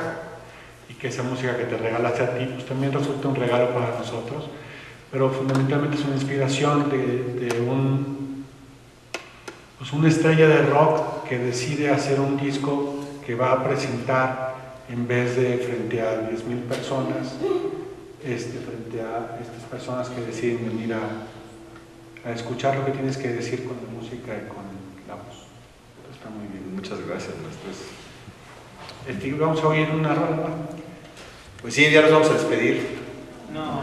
S4: y que esa música que te regalaste a ti, pues también resulta un regalo para nosotros, pero fundamentalmente es una inspiración de una estrella de rock que decide hacer un disco que va a presentar, en vez de frente a 10,000 personas, frente a estas personas que deciden venir a escuchar lo que tienes que decir con la música y con la voz. Está muy bien.
S2: Muchas gracias, maestros.
S4: Vamos a oír una rola, ¿no?
S2: Pues sí, ya nos vamos a despedir.
S5: No.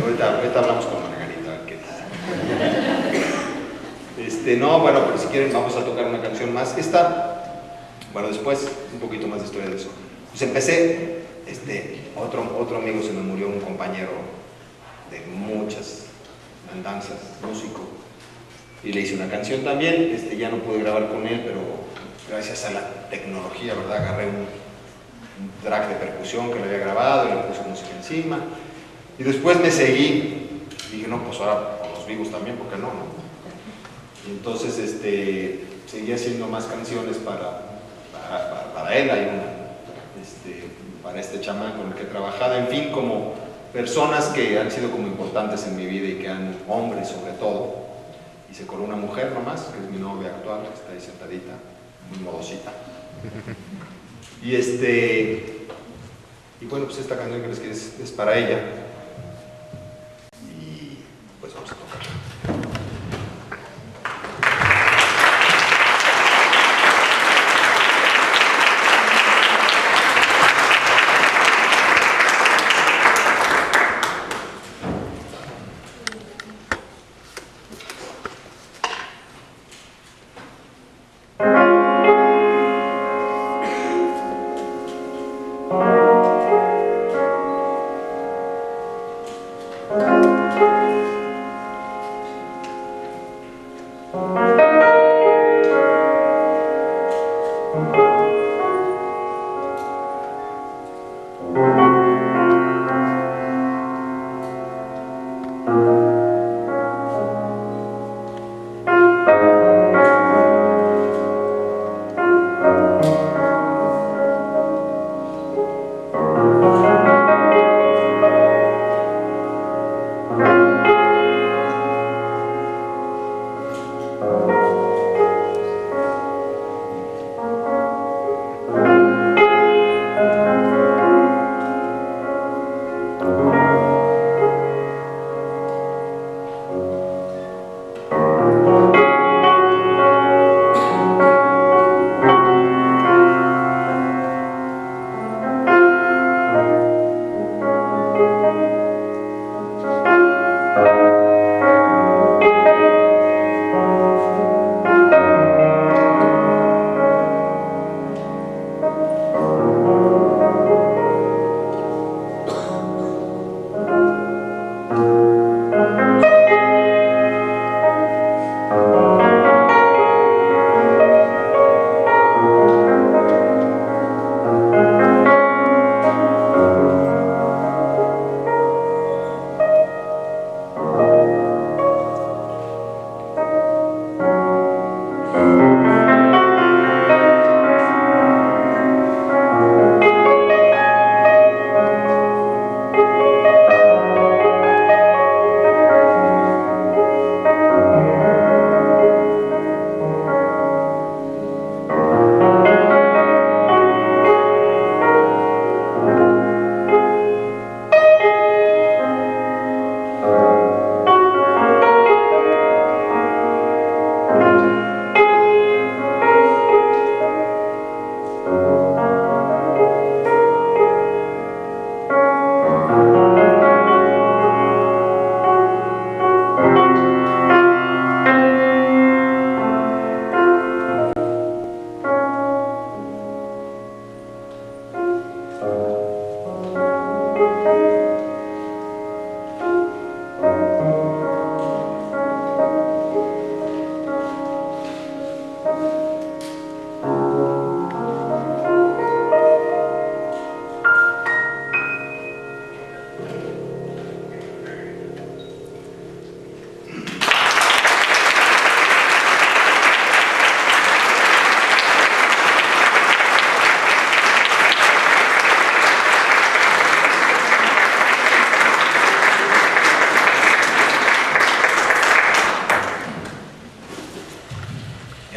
S2: Ahorita hablamos con Margarita, a ver qué dice. No, bueno, pero si quieren vamos a tocar una canción más. Bueno, después un poquito más de historia de eso. Pues empecé, otro amigo se me murió, un compañero de muchas andanzas, músico, y le hice una canción también. Ya no pude grabar con él, pero gracias a la tecnología, ¿verdad? Agarré un track de percusión que le había grabado y le puse música encima. Y después me seguí, dije, no, pues ahora con los vivos también, ¿por qué no? Y entonces seguí haciendo más canciones para él, hay una, para este chamán con el que he trabajado, en fin, como personas que han sido como importantes en mi vida y que hombres sobre todo. Hice con una mujer nomás, que es mi novia actual, que está ahí sentadita, muy modosita. Y bueno, pues esta canción que les quiero es para ella. Y pues vamos a tocarla.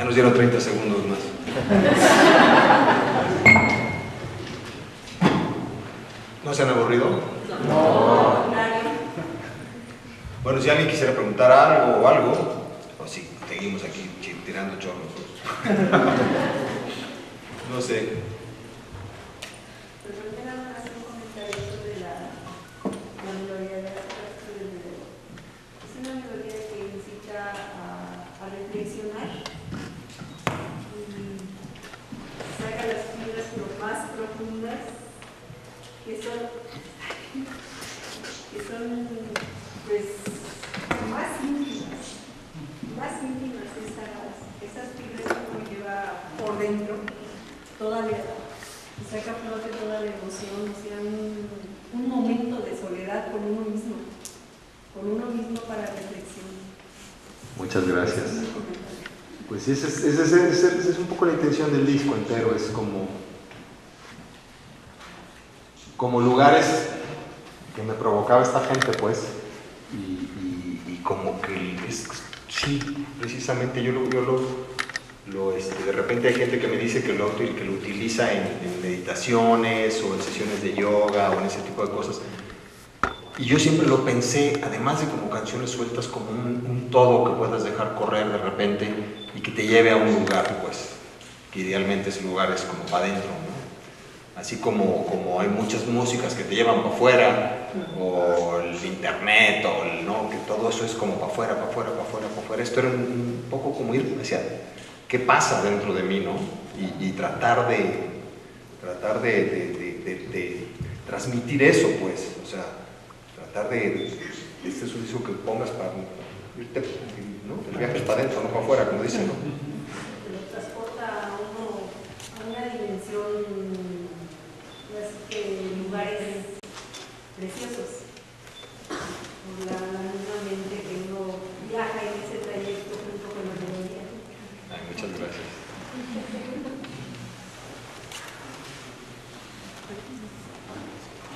S2: Ya nos dieron 30 segundos más. ¿No se han aburrido?
S5: No.
S2: Bueno, si alguien quisiera preguntar algo o algo, o si seguimos aquí tirando chorros. No sé.
S5: Pero yo nada más un comentario sobre la melodía de la parte del video. Es una melodía que incita a reflexionar y saca las fibras lo más profundas que son pues más íntimas esas fibras que uno lleva por dentro toda la y saca a flote toda la emoción, o sea, un momento de soledad con uno mismo para reflexión.
S3: Muchas gracias. Pues esa es un poco la intención del disco entero, es como lugares que me provocaba esta gente, pues, y como que sí, precisamente yo de repente hay gente que me dice que lo utiliza en meditaciones o en sesiones de yoga o en ese tipo de cosas. Y yo siempre lo pensé, además de como canciones sueltas, como un todo que puedas dejar correr de repente y que te lleve a un lugar, pues, que idealmente ese lugar es como para adentro, ¿no? Así como hay muchas músicas que te llevan para afuera, o el internet, ¿no? Que todo eso es como para afuera, para afuera, para afuera, para afuera. Esto era un poco como ir hacia qué pasa dentro de mí, ¿no? Y tratar de transmitir eso, pues, o sea, tratar de este es un disco que pongas para irte, ¿no? El viaje es para adentro, no para afuera, como dicen, ¿no?
S5: Lo transporta a uno a una dimensión, así que lugares preciosos, por la misma mente que uno viaja en ese trayecto junto con la melodía.
S2: Ay, muchas gracias.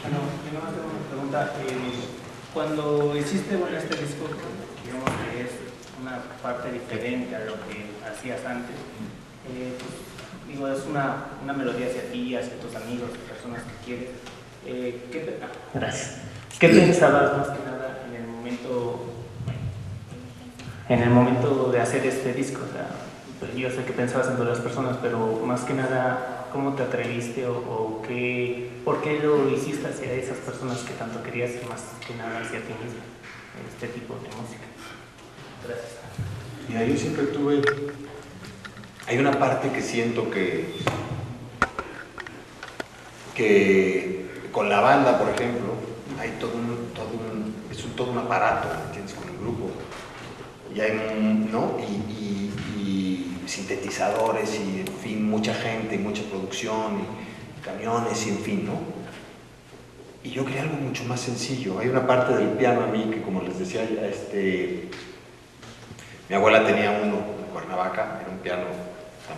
S6: Bueno, yo no tengo una pregunta. Cuando hiciste este disco, digamos que es una parte diferente a lo que hacías antes, pues, digo, es una melodía hacia ti, hacia tus amigos, personas que quieres. Gracias. ¿Qué pensabas más que nada en el momento de hacer este disco? O sea, pues yo sé que pensabas en todas las personas, pero más que nada, ¿cómo te atreviste o por qué lo hiciste hacia esas personas que tanto querías y más que nada hacia ti mismo, este tipo de música? Gracias.
S2: Mira, yo siempre hay una parte que siento que con la banda, por ejemplo, hay todo un aparato, ¿me entiendes? Con el grupo. Y hay, ¿no? Y sintetizadores y, en fin, mucha gente y mucha producción y camiones y, en fin, ¿no? Y yo quería algo mucho más sencillo. Hay una parte del piano a mí que, como les decía, mi abuela tenía uno en Cuernavaca, era un piano tan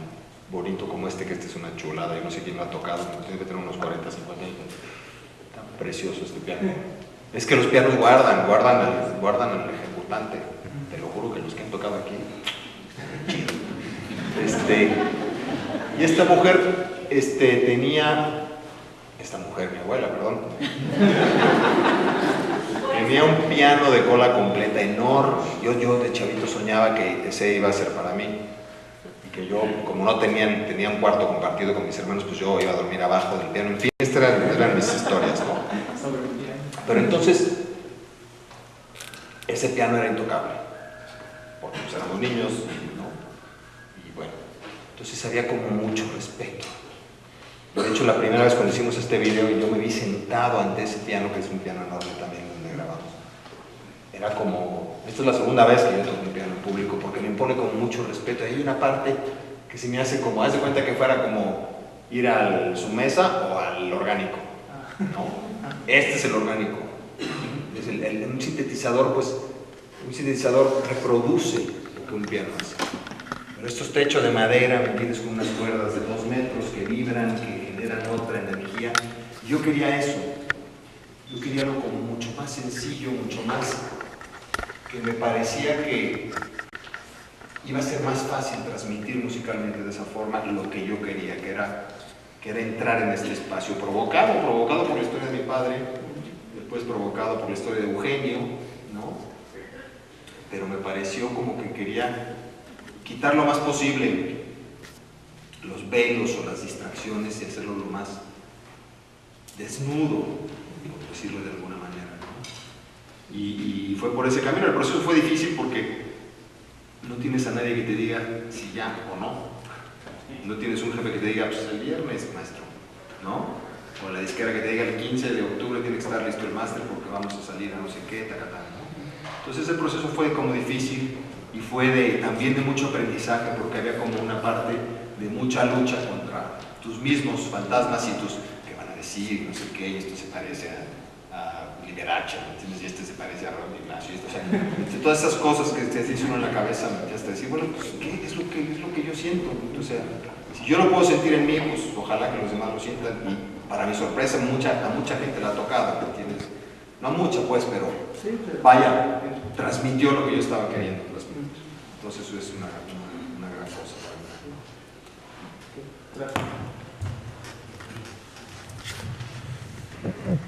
S2: bonito como que este es una chulada, yo no sé quién lo ha tocado, tiene que tener unos 40, 50 años. Tan precioso este piano. Es que los pianos guardan al ejecutante. Te lo juro que los que han tocado aquí, chido. Y esta mujer mi abuela, perdón, tenía un piano de cola completa enorme. Yo de chavito soñaba que ese iba a ser para mí. Y que yo, como no tenía un cuarto compartido con mis hermanos, pues yo iba a dormir abajo del piano. En fin, estas eran mis historias, ¿no? Pero entonces, ese piano era intocable. Porque pues éramos niños, ¿no? Y bueno, entonces había como mucho respeto. De hecho, la primera vez cuando hicimos este video, yo me vi sentado ante ese piano, que es un piano enorme también donde grabamos. Era como, esta es la segunda vez que yo toco un piano en público, porque me impone como mucho respeto. Hay una parte que se me hace como, haz de cuenta que fuera como ir a su mesa o al orgánico, ¿no? Este es el orgánico. Es un sintetizador, pues, un sintetizador reproduce lo que un piano hace. Pero esto está hecho de madera, ¿me entiendes? Con unas cuerdas de 2 metros que vibran, que generan otra energía. Yo quería eso. Yo quería algo como mucho más sencillo, mucho más que me parecía que iba a ser más fácil transmitir musicalmente de esa forma lo que yo quería, que era entrar en este espacio, provocado por la historia de mi padre, después provocado por la historia de Eugenio, ¿no? Pero me pareció como que quería quitar lo más posible los velos o las distracciones y hacerlo lo más desnudo, por decirlo de alguna manera, ¿no? Y fue por ese camino. El proceso fue difícil porque no tienes a nadie que te diga si ya o no. No tienes un jefe que te diga, pues el viernes, maestro, ¿no? O la disquera que te diga el 15 de octubre tiene que estar listo el máster porque vamos a salir a no sé qué, tacatán, ¿no? Entonces el proceso fue como difícil y fue también de mucho aprendizaje porque había como una parte de mucha lucha contra tus mismos fantasmas y tus, que van a decir, no sé qué, y esto se parece a Liberace, ¿entiendes? Y este se parece a Raúl Ignacio, y esto, o sea, todas esas cosas que te dice uno en la cabeza, ya hasta decir, bueno, pues, ¿qué es lo que yo siento? O sea, si yo lo puedo sentir en mí, pues ojalá que los demás lo sientan, y para mi sorpresa a mucha gente la ha tocado, ¿me entiendes? No mucha pues, pero vaya, transmitió lo que yo estaba queriendo transmitir. Entonces eso es una gran cosa para mí.
S6: Gracias.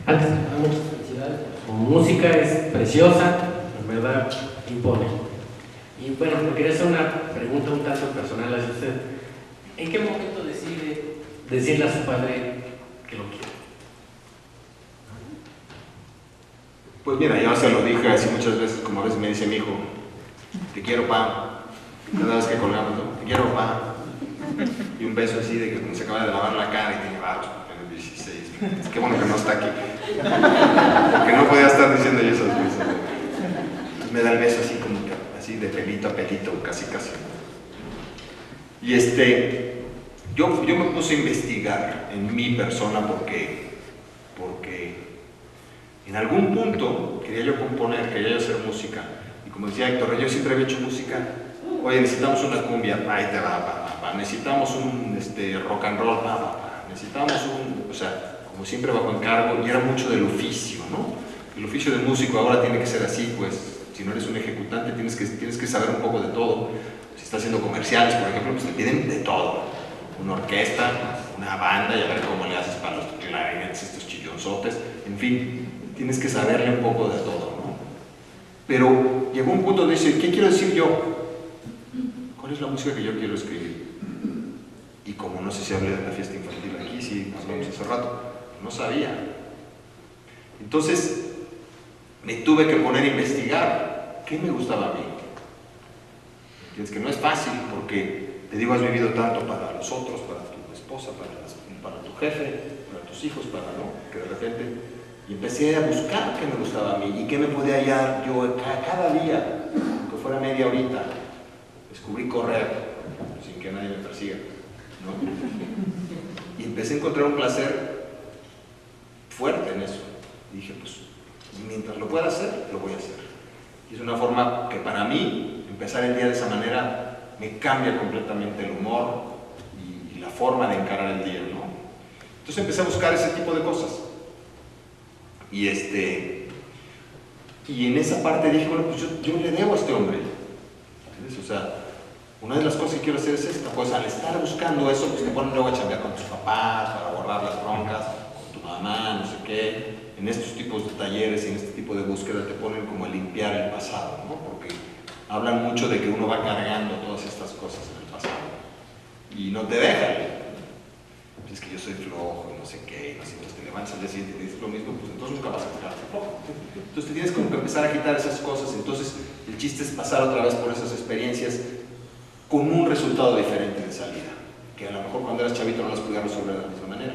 S7: Antes de nada, muchas felicidades. Su música es preciosa, en verdad impone. Y bueno, me quería hacer una pregunta un tanto personal hacia usted. ¿En qué momento decide decirle a su padre que lo quiere?
S2: Pues mira, yo se lo dije así muchas veces, como a veces me dice mi hijo, te quiero, pa. Cada vez que colgamos, ¿no? Te quiero, pa. Y un beso así de que se acaba de lavar la cara y tiene barros, porque en el 16. Es que bueno que no está aquí. Porque no podía estar diciendo yo esas cosas. Me da el beso así como que, así de pelito a pelito, casi. Y yo me puse a investigar en mi persona porque en algún punto quería yo componer, quería yo hacer música. Y como decía Héctor, yo siempre había hecho música. Oye, necesitamos una cumbia, ahí te va. Necesitamos un rock and roll, necesitamos o sea, como siempre bajo encargo, y era mucho del oficio, ¿no? El oficio de músico ahora tiene que ser así, pues, si no eres un ejecutante tienes que saber un poco de todo. Si estás haciendo comerciales, por ejemplo, pues te piden de todo. Una orquesta, una banda, y a ver cómo le haces para los clarinetes, estos chillonzotes, en fin, tienes que saberle un poco de todo, ¿no? Pero llegó un punto donde dice, ¿qué quiero decir yo? ¿Cuál es la música que yo quiero escribir? Y como no sé si hablé de la fiesta infantil aquí, sí, hablamos hace rato, no sabía. Entonces, me tuve que poner a investigar qué me gustaba a mí. Es que no es fácil porque, te digo, has vivido tanto para los otros, para tu esposa, para tu jefe, para tus hijos, que de repente... Y empecé a buscar qué me gustaba a mí y qué me podía hallar yo cada día, aunque fuera media horita. Descubrí correr sin que nadie me persiga, ¿no? Y empecé a encontrar un placer fuerte en eso. Y dije, pues, mientras lo pueda hacer, lo voy a hacer. Y es una forma que para mí, empezar el día de esa manera, me cambia completamente el humor y la forma de encarar el día, ¿no? Entonces empecé a buscar ese tipo de cosas. Y en esa parte dije, bueno, pues yo le debo a este hombre. ¿Entiendes? O sea, una de las cosas que quiero hacer es esta, pues al estar buscando eso, pues te ponen luego a chambear con tus papás, para borrar las broncas, con tu mamá, no sé qué. En estos tipos de talleres y en este tipo de búsqueda te ponen como a limpiar el pasado, ¿no? Porque hablan mucho de que uno va cargando todas estas cosas en el pasado y no te dejan. Es que yo soy flojo, no sé qué, no sé, entonces te levantas al día siguiente y te dices lo mismo, pues entonces nunca vas a quedarte flojo. Entonces te tienes como que empezar a quitar esas cosas. Entonces el chiste es pasar otra vez por esas experiencias con un resultado diferente de salida, que a lo mejor cuando eras chavito no las podías resolver de la misma manera.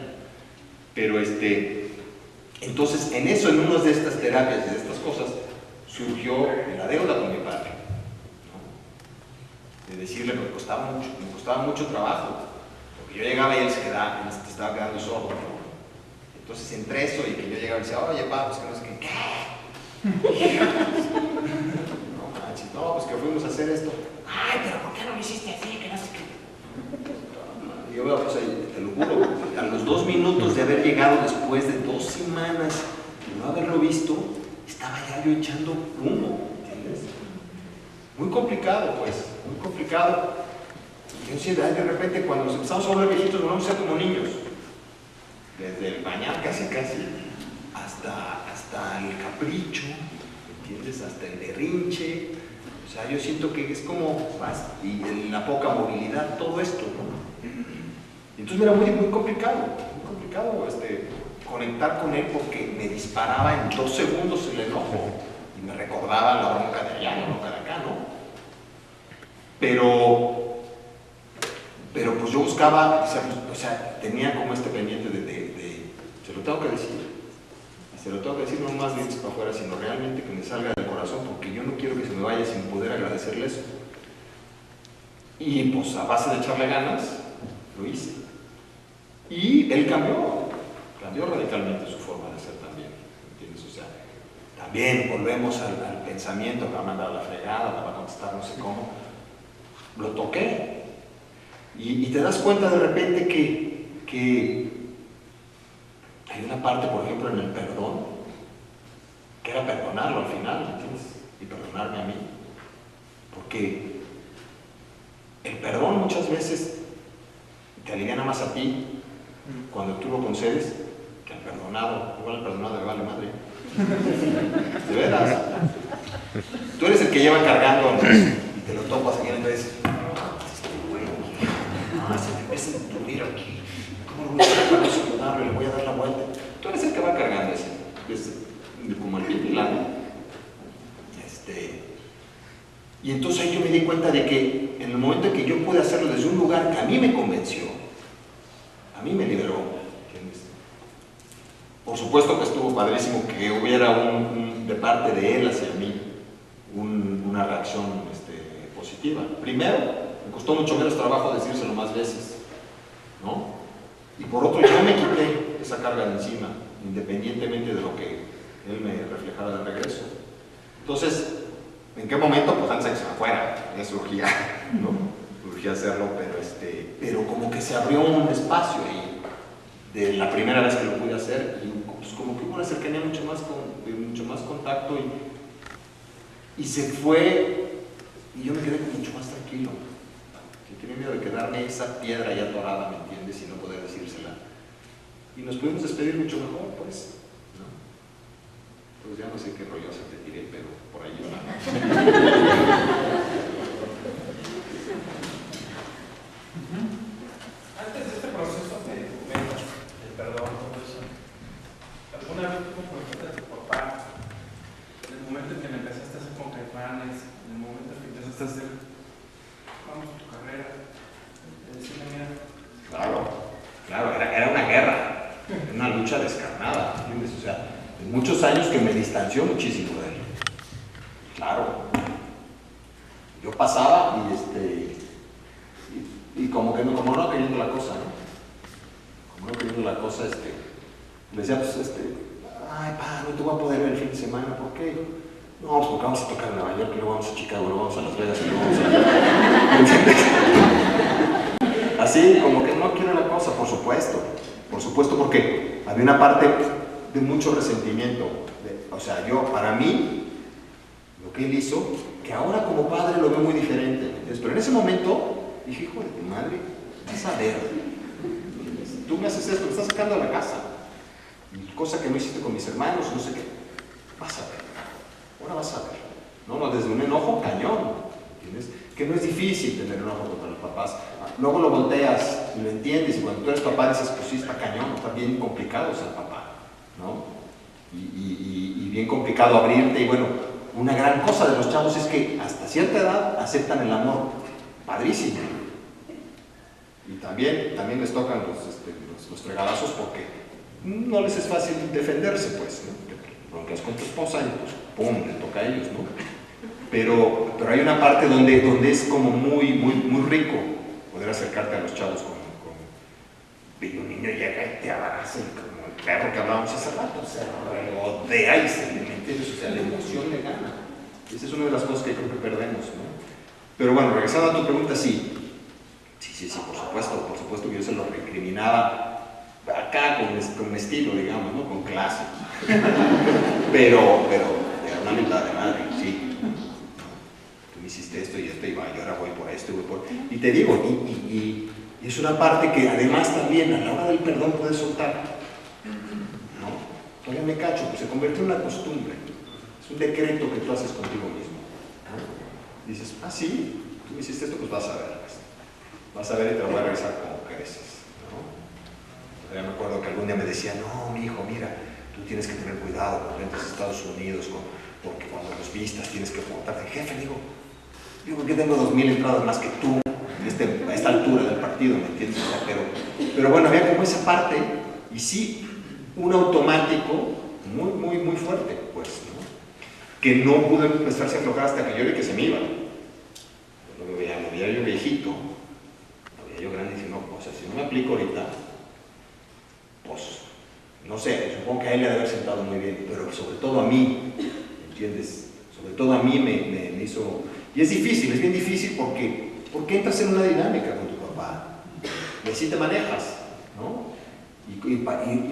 S2: Pero entonces en eso, en una de estas terapias y de estas cosas, surgió la deuda con mi padre, ¿no? De decirle que me costaba mucho trabajo. Yo llegaba y él se estaba quedando sordo, ¿no? Entonces entre eso y que yo llegaba y decía, oye, papá, pues que no sé qué. No manches, no, pues que fuimos a hacer esto. Ay, pero ¿por qué no lo hiciste así? Que no sé qué. Y yo, pues te lo juro, a los 2 minutos de haber llegado después de 2 semanas de no haberlo visto, estaba ya yo echando humo, ¿entiendes? Muy complicado, pues, muy complicado. complicado. Y yo decía, de repente, cuando nos empezamos a volver viejitos, nos vamos a ser como niños. Desde el bañar casi, hasta el capricho, ¿entiendes? Hasta el berrinche. O sea, yo siento que es como, y la poca movilidad, todo esto, ¿no? Entonces era muy complicado conectar con él porque me disparaba en 2 segundos el enojo y me recordaba la bronca de allá, la bronca de acá, ¿no? Pero pues yo buscaba, o sea, tenía como este pendiente de se lo tengo que decir. Se lo tengo que decir no más dientes para afuera, sino realmente que me salga del corazón, porque yo no quiero que se me vaya sin poder agradecerle eso. Y pues a base de echarle ganas, lo hice. Y él cambió radicalmente su forma de ser también, ¿entiendes? O sea, también volvemos al pensamiento, me va a mandar a la fregada, me va a contestar no sé cómo. Lo toqué. Y te das cuenta de repente que hay una parte, por ejemplo, en el perdón, que era perdonarlo al final, ¿entiendes? Y perdonarme a mí. Porque el perdón muchas veces te aliviana más a ti cuando tú lo concedes que al perdonado. Igual al perdonado le vale madre. De veras. Tú eres el que lleva cargando y te lo topas y entonces, se me empieza a enturbir aquí. ¿Cómo lo voy a hacer para solucionarlo? Le voy a dar la vuelta. Tú eres el que va cargando ese. Como el pipilano. Y entonces ahí yo me di cuenta de que en el momento en que yo pude hacerlo desde un lugar que a mí me convenció, a mí me liberó, ¿entiendes? Por supuesto que estuvo padrísimo que hubiera de parte de él hacia mí una reacción positiva. Primero, me costó mucho menos trabajo decírselo más veces, ¿no? Y por otro, yo me quité esa carga de encima, independientemente de lo que él me reflejara de regreso. Entonces, ¿en qué momento? Pues antes de que se me fuera, ya surgía, ¿no? Surgía hacerlo, pero como que se abrió un espacio ahí, de la primera vez que lo pude hacer, y pues como que hubo una cercanía mucho más contacto, y se fue, y yo me quedé mucho más tranquilo. Yo tenía miedo de quedarme esa piedra ya atorada, ¿me entiendes? Y no poder decírsela. Y nos pudimos despedir mucho mejor, pues, ¿no? Pues ya no sé qué rollo se te tiré, pero por ahí va.
S4: Antes de este proceso el perdón, todo eso, ¿alguna vez tú confrontaste a tu papá? En el momento en que le empezaste a hacer con Caifanes, en el momento en que empezaste a hacer, vamos a tu carrera, decirle, mira.
S2: Claro, era una guerra, una lucha descarnada, ¿entiendes? O sea, en muchos años que me distanció muchísimo de él. Claro. Yo pasaba y como no queriendo la cosa, ¿no? Como no queriendo la cosa, le decía, pues, ay, pa, no te voy a poder ver el fin de semana, ¿por qué? No, pues porque vamos a tocar en Nueva York, y luego vamos a Chicago, luego vamos a Las Vegas, y luego vamos a... Así, como que no quiero la cosa, por supuesto, porque había una parte de mucho resentimiento. O sea, para mí, lo que él hizo, que ahora como padre lo veo muy diferente. Pero en ese momento, dije, hijo de tu madre, vas a ver. Tú me haces esto, me estás sacando a la casa. Cosa que no hiciste con mis hermanos, no sé qué. Vas a ver. Ahora vas a ver. No, desde un enojo cañón. ¿Entiendes? Que no es difícil tener enojo contra los papás. Luego lo volteas y lo entiendes, y cuando tú eres papá dices, pues sí, está cañón, está bien complicado ser papá, ¿no? Y bien complicado abrirte, y bueno, una gran cosa de los chavos es que hasta cierta edad aceptan el amor, padrísimo. Y también les tocan los fregadazos porque no les es fácil defenderse, pues, ¿no? Broncas con tu esposa y pues, pum, le toca a ellos, ¿no? Pero hay una parte donde es como muy rico poder acercarte a los chavos con un niño llega y te abraza, y como el perro que hablábamos hace rato, se rodea y se le mete, o sea, la emoción le gana. Esa es una de las cosas que creo que perdemos, ¿no? Pero bueno, regresando a tu pregunta, sí, por supuesto que yo se lo recriminaba acá con estilo, digamos, ¿no? Con clase. pero era una mitad de madre, sí. Tú me hiciste esto y va, yo ahora voy por esto y voy Y te digo, y es una parte que además también a la hora del perdón puedes soltar. ¿No? Todavía me cacho, pues se convierte en una costumbre. Es un decreto que tú haces contigo mismo. ¿No? Dices, ah, sí, tú me hiciste esto, pues vas a ver. Vas a ver y te lo voy a regresar como creces. ¿No? Todavía me acuerdo que algún día me decía, no, mi hijo, mira, tú tienes que tener cuidado cuando entres a Estados Unidos, porque cuando los vistas tienes que portarte. Jefe, digo, que tengo 2000 entradas más que tú a esta altura del partido, ¿me entiendes? O sea, pero bueno, había como esa parte, y sí, un automático muy fuerte, pues, ¿no? Que no pude empezarse a aflojar hasta que yo vi que se me iba. Lo veía yo viejito, lo veía yo grande y dije, no, o sea, si no me aplico ahorita, pues, no sé, supongo que a él le ha de haber sentado muy bien, pero sobre todo a mí, ¿entiendes? Sobre todo a mí me hizo... Y es difícil, es bien difícil porque entras en una dinámica con tu papá, y así te manejas, ¿no? Y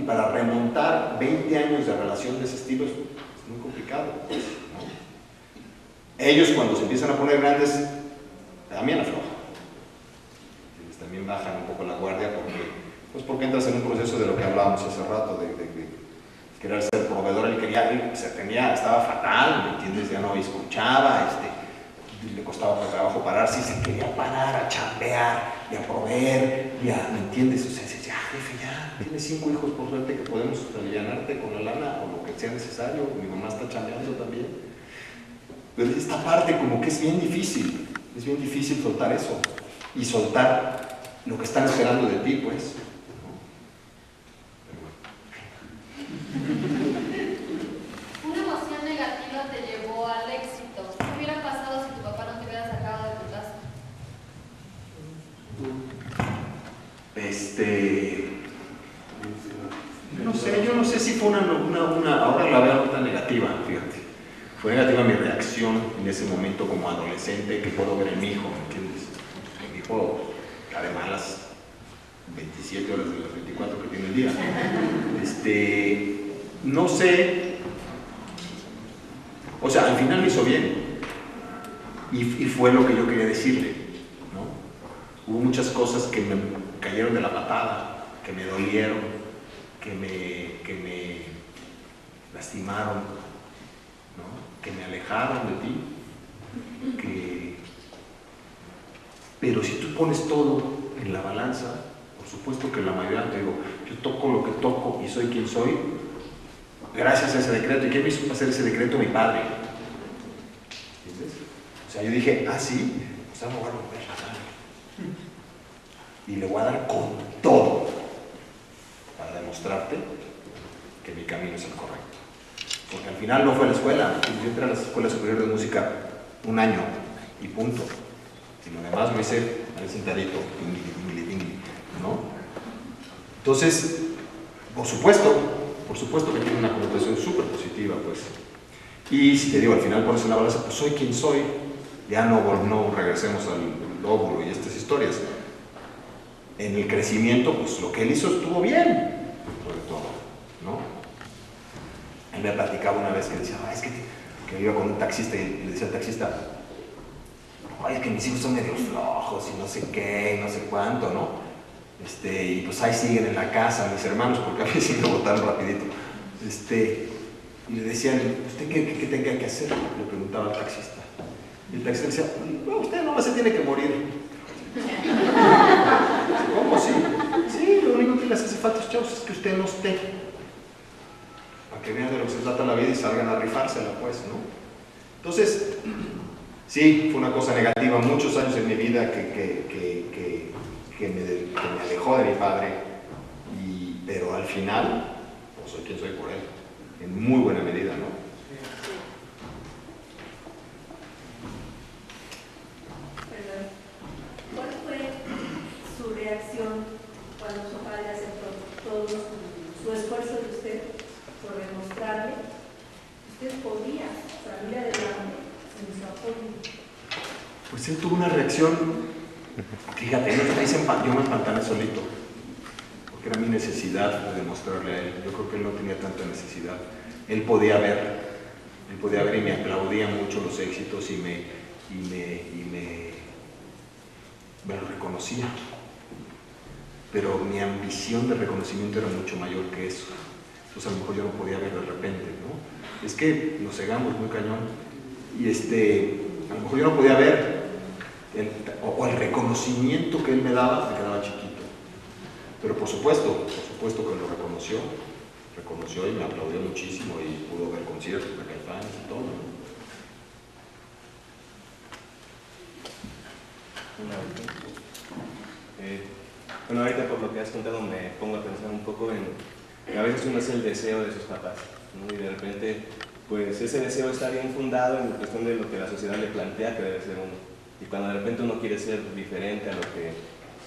S2: para remontar 20 años de relación de ese estilo es muy complicado, ¿no? Ellos cuando se empiezan a poner grandes, también aflojan. También bajan un poco la guardia porque entras en un proceso de lo que hablábamos hace rato, de querer ser proveedor. Él estaba fatal, ¿me entiendes? Ya no escuchaba, le costaba por trabajo pararse y se quería parar a chambear y a proveer, ¿me entiendes? O sea, ya, jefe, ya, tienes 5 hijos, por suerte que podemos alivianarte con la lana o lo que sea necesario. Mi mamá está chambeando también. Pero esta parte como que es bien difícil soltar eso y soltar lo que están esperando de ti, pues.
S8: Una emoción negativa te llevó al éxito. ¿Qué hubiera pasado si tu papá no te hubiera sacado de tu casa?
S2: Yo no sé si fue ahora la veo ahorita negativa, fíjate. Fue negativa mi reacción en ese momento como adolescente que puedo ver en mi hijo, ¿me entiendes? Mi hijo, además las 27 horas de las 24 que tiene el día. No sé, o sea, al final me hizo bien y fue lo que yo quería decirle, ¿no? Hubo muchas cosas que me cayeron de la patada, que me dolieron, que me lastimaron, ¿no? Que me alejaron de ti, pero si tú pones todo en la balanza, por supuesto que la mayoría, te digo, yo toco lo que toco y soy quien soy, gracias a ese decreto. ¿Y quién me hizo hacer ese decreto? Mi padre. ¿Entiendes? O sea, yo dije, sí, pues me voy a romper la madre. Y le voy a dar con todo para demostrarte que mi camino es el correcto. Porque al final no fue la escuela. Yo entré a la Escuela Superior de Música 1 año y punto. Sino además me hice al sentadito, ¿no? Entonces, por supuesto que tiene una connotación súper positiva, pues. Y si te digo, al final pones en la balanza, pues soy quien soy, ya no regresemos al óvulo y estas historias. En el crecimiento, pues lo que él hizo estuvo bien, sobre todo, ¿no? Él me platicaba una vez que decía, es que iba con un taxista y le decía al taxista, es que mis hijos son medio flojos y no sé qué, y no sé cuánto, ¿no? Y pues ahí siguen en la casa mis hermanos, porque a mí sí me botaron rapidito. Y le decían, ¿usted qué tenga que hacer? Le preguntaba al taxista. Y el taxista decía, no, usted nomás se tiene que morir. ¿Cómo sí? Sí, lo único que les hace falta, chavos, es que usted no esté. Para que vean de lo que se trata la vida y salgan a rifársela, pues, ¿no? Entonces, sí, fue una cosa negativa, muchos años en mi vida que me alejó de mi padre, pero al final, pues soy quien soy por él, en muy buena medida, ¿no?
S5: ¿Cuál fue su reacción cuando su padre aceptó todo su esfuerzo de usted por demostrarle que usted podía salir adelante sin su apoyo?
S2: Pues él tuvo una reacción, fíjate, yo me espantané solito, porque era mi necesidad de demostrarle a él. Yo creo que él no tenía tanta necesidad. Él podía ver y me aplaudía mucho los éxitos y
S3: me lo reconocía. Pero mi ambición de reconocimiento era mucho mayor que eso. Entonces a lo mejor yo no podía ver de repente, ¿no? Es que nos cegamos muy cañón. Y a lo mejor yo no podía ver el reconocimiento que él me daba, me quedaba chiquito. Pero por supuesto que lo reconoció y me aplaudió muchísimo y pudo ver conciertos de Caifanes y todo, ¿no?
S9: Bueno, ahorita por lo que has contado me pongo a pensar un poco en que a veces uno es el deseo de sus papás, ¿no? Y de repente, pues ese deseo está bien fundado en la cuestión de lo que la sociedad le plantea que debe ser uno. Y cuando de repente uno quiere ser diferente a lo que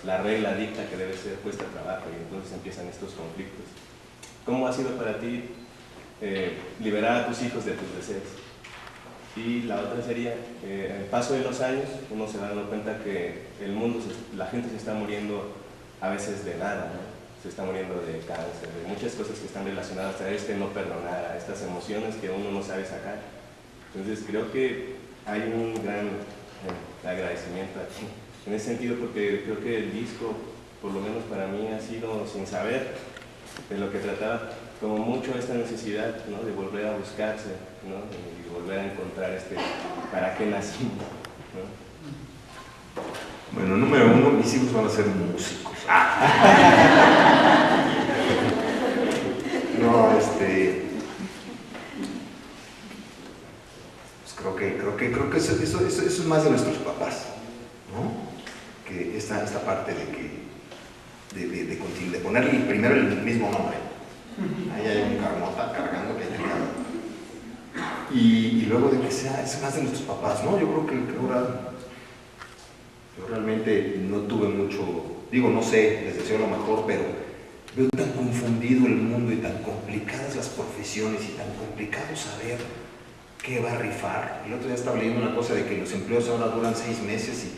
S9: la regla dicta que debe ser, cuesta trabajo y entonces empiezan estos conflictos. ¿Cómo ha sido para ti liberar a tus hijos de tus deseos? Y la otra sería, el paso de los años, uno se va dando cuenta que el mundo, la gente se está muriendo a veces de nada, ¿no? Se está muriendo de cáncer, de muchas cosas que están relacionadas a no perdonar, a estas emociones que uno no sabe sacar. Entonces creo que hay un gran agradecimiento aquí, en ese sentido, porque creo que el disco, por lo menos para mí, ha sido, sin saber de lo que trataba, como mucho esta necesidad, ¿no? De volver a buscarse, ¿no? Y volver a encontrar para qué nacimos, ¿no?
S3: Bueno, número uno, mis hijos van a ser músicos. No, pues creo que eso es más de nuestros papás, ¿no? Que esta parte de ponerle primero el mismo nombre. Ahí hay un carmota cargando que y luego de que es más de nuestros papás, ¿no? Yo creo que ahora yo realmente no tuve mucho, digo, no sé, les deseo lo mejor, pero veo tan confundido el mundo y tan complicadas las profesiones y tan complicado saber qué va a rifar. El otro día estaba leyendo una cosa de que los empleos ahora duran 6 meses y,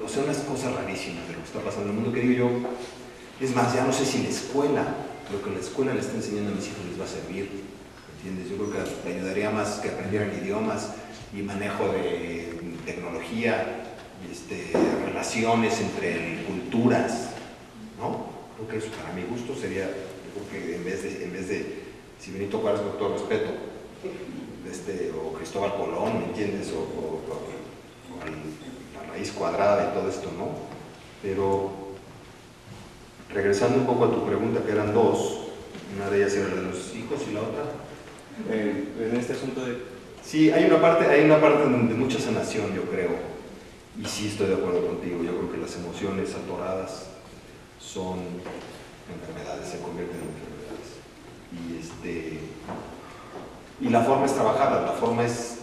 S3: o sea, unas cosas rarísimas de lo que está pasando en el mundo que digo yo, es más, ya no sé si la escuela, lo que la escuela le está enseñando a mis hijos les va a servir, ¿entiendes? Yo creo que te ayudaría más que aprendieran idiomas y manejo de tecnología, relaciones entre culturas, ¿no? Creo que eso para mi gusto sería, yo creo que en vez de si Benito Juárez, con todo respeto, o Cristóbal Colón, ¿me entiendes? O la raíz cuadrada de todo esto, ¿no? Pero regresando un poco a tu pregunta, que eran dos, una de ellas era la de los hijos y la otra.
S9: En este asunto de...
S3: Sí, hay una parte de mucha sanación, yo creo. Y sí estoy de acuerdo contigo, yo creo que las emociones atoradas son enfermedades, se convierten en enfermedades. Y la forma es trabajarlas, la forma es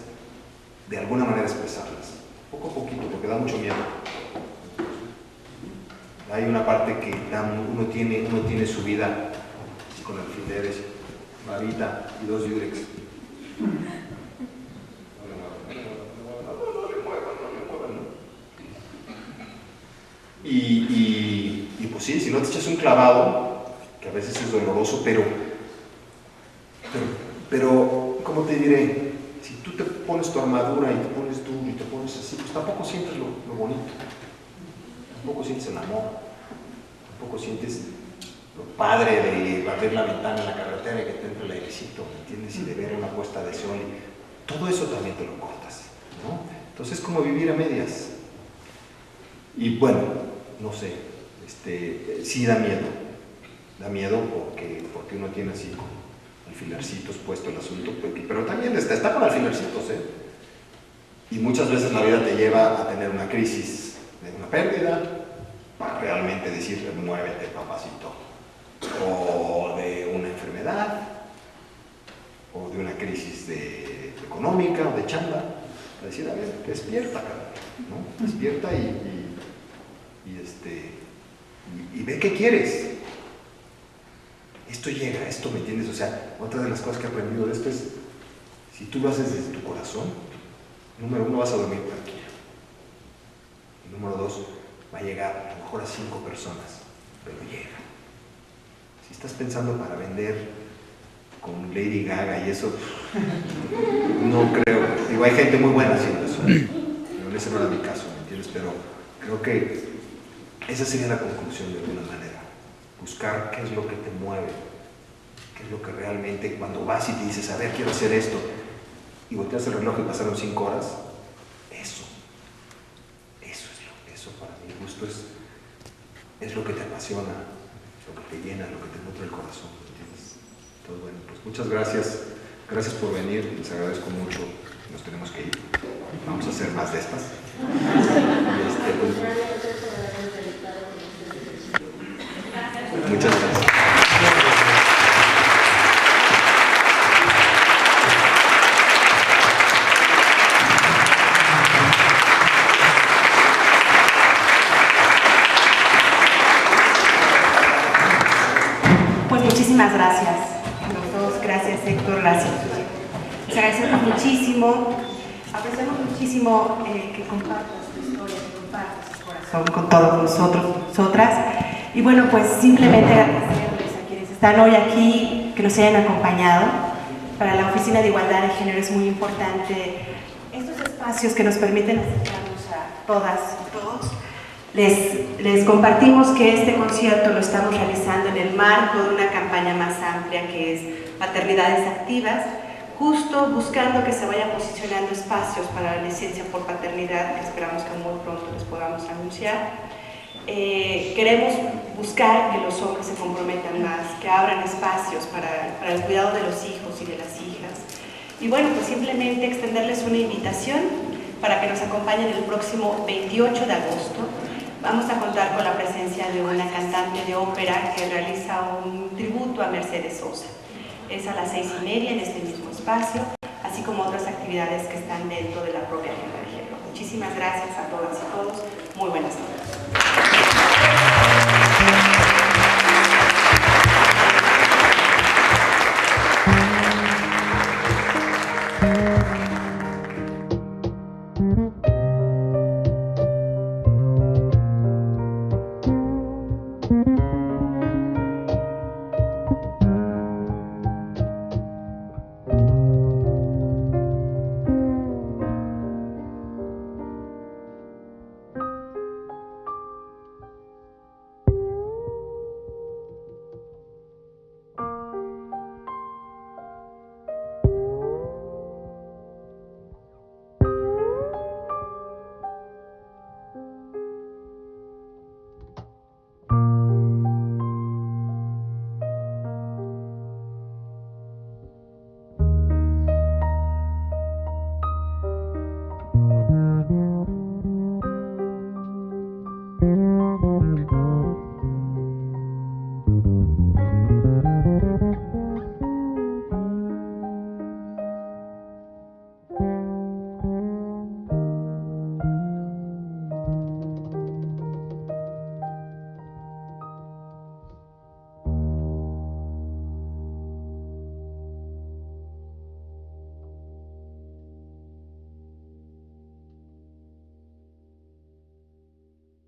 S3: de alguna manera expresarlas, poco a poquito, porque da mucho miedo. Hay una parte que uno tiene su vida con alfileres, varita y 2 Yurex. Y pues sí, si no te echas un clavado, que a veces es doloroso, pero ¿cómo te diré? Si tú te pones tu armadura y te pones duro y te pones así, pues tampoco sientes lo bonito, tampoco sientes el amor, tampoco sientes lo padre de abrir la ventana en la carretera y que te entre el airecito, ¿me entiendes? Y de ver una puesta de sol, todo eso también te lo cortas, ¿no? Entonces es como vivir a medias. Y bueno, no sé, sí da miedo porque uno tiene así con alfilercitos puesto el asunto, pero también está con alfilercitos, y muchas veces la vida te lleva a tener una crisis de una pérdida para realmente decir, muévete papacito, o de una enfermedad, o de una crisis económica o de chamba, para decir, a ver, despierta, ¿no? Despierta y ve qué quieres. Esto llega, esto, ¿me entiendes? O sea, otra de las cosas que he aprendido de esto es, si tú lo haces desde tu corazón, número 1, vas a dormir tranquilo. Y número 2, va a llegar a lo mejor a 5 personas, pero llega. Si estás pensando para vender con Lady Gaga y eso, no creo. Digo, hay gente muy buena haciendo eso, pero ese no era mi caso, ¿me entiendes? Pero Creo que esa sería la conclusión de alguna manera. Buscar qué es lo que te mueve, qué es lo que realmente, cuando vas y te dices, a ver, quiero hacer esto, y volteas el reloj y pasaron 5 horas, eso para mí justo es lo que te apasiona, lo que te llena, lo que te nutre el corazón, ¿entiendes? Entonces, bueno, pues muchas gracias por venir, les agradezco mucho, nos tenemos que ir, vamos a hacer más de estas. Muchas gracias.
S1: Pues muchísimas gracias a los dos, gracias Héctor, gracias. Les agradecemos muchísimo, apreciamos muchísimo que compartas tu historia, que compartas tu corazón con todos nosotras. Y bueno, pues simplemente agradecerles a quienes están hoy aquí, que nos hayan acompañado. Para la Oficina de Igualdad de Género es muy importante estos espacios que nos permiten acercarnos a todas y todos. Les compartimos que este concierto lo estamos realizando en el marco de una campaña más amplia que es Paternidades Activas, justo buscando que se vayan posicionando espacios para la licencia por paternidad, que esperamos que muy pronto les podamos anunciar. Queremos buscar que los hombres se comprometan más, que abran espacios para el cuidado de los hijos y de las hijas. Y bueno, pues simplemente extenderles una invitación para que nos acompañen el próximo 28 de agosto. Vamos a contar con la presencia de una cantante de ópera que realiza un tributo a Mercedes Sosa. Es a las 6:30 en este mismo espacio, así como otras actividades que están dentro de la propia agenda de género. Muchísimas gracias a todas y todos. Muy buenas noches.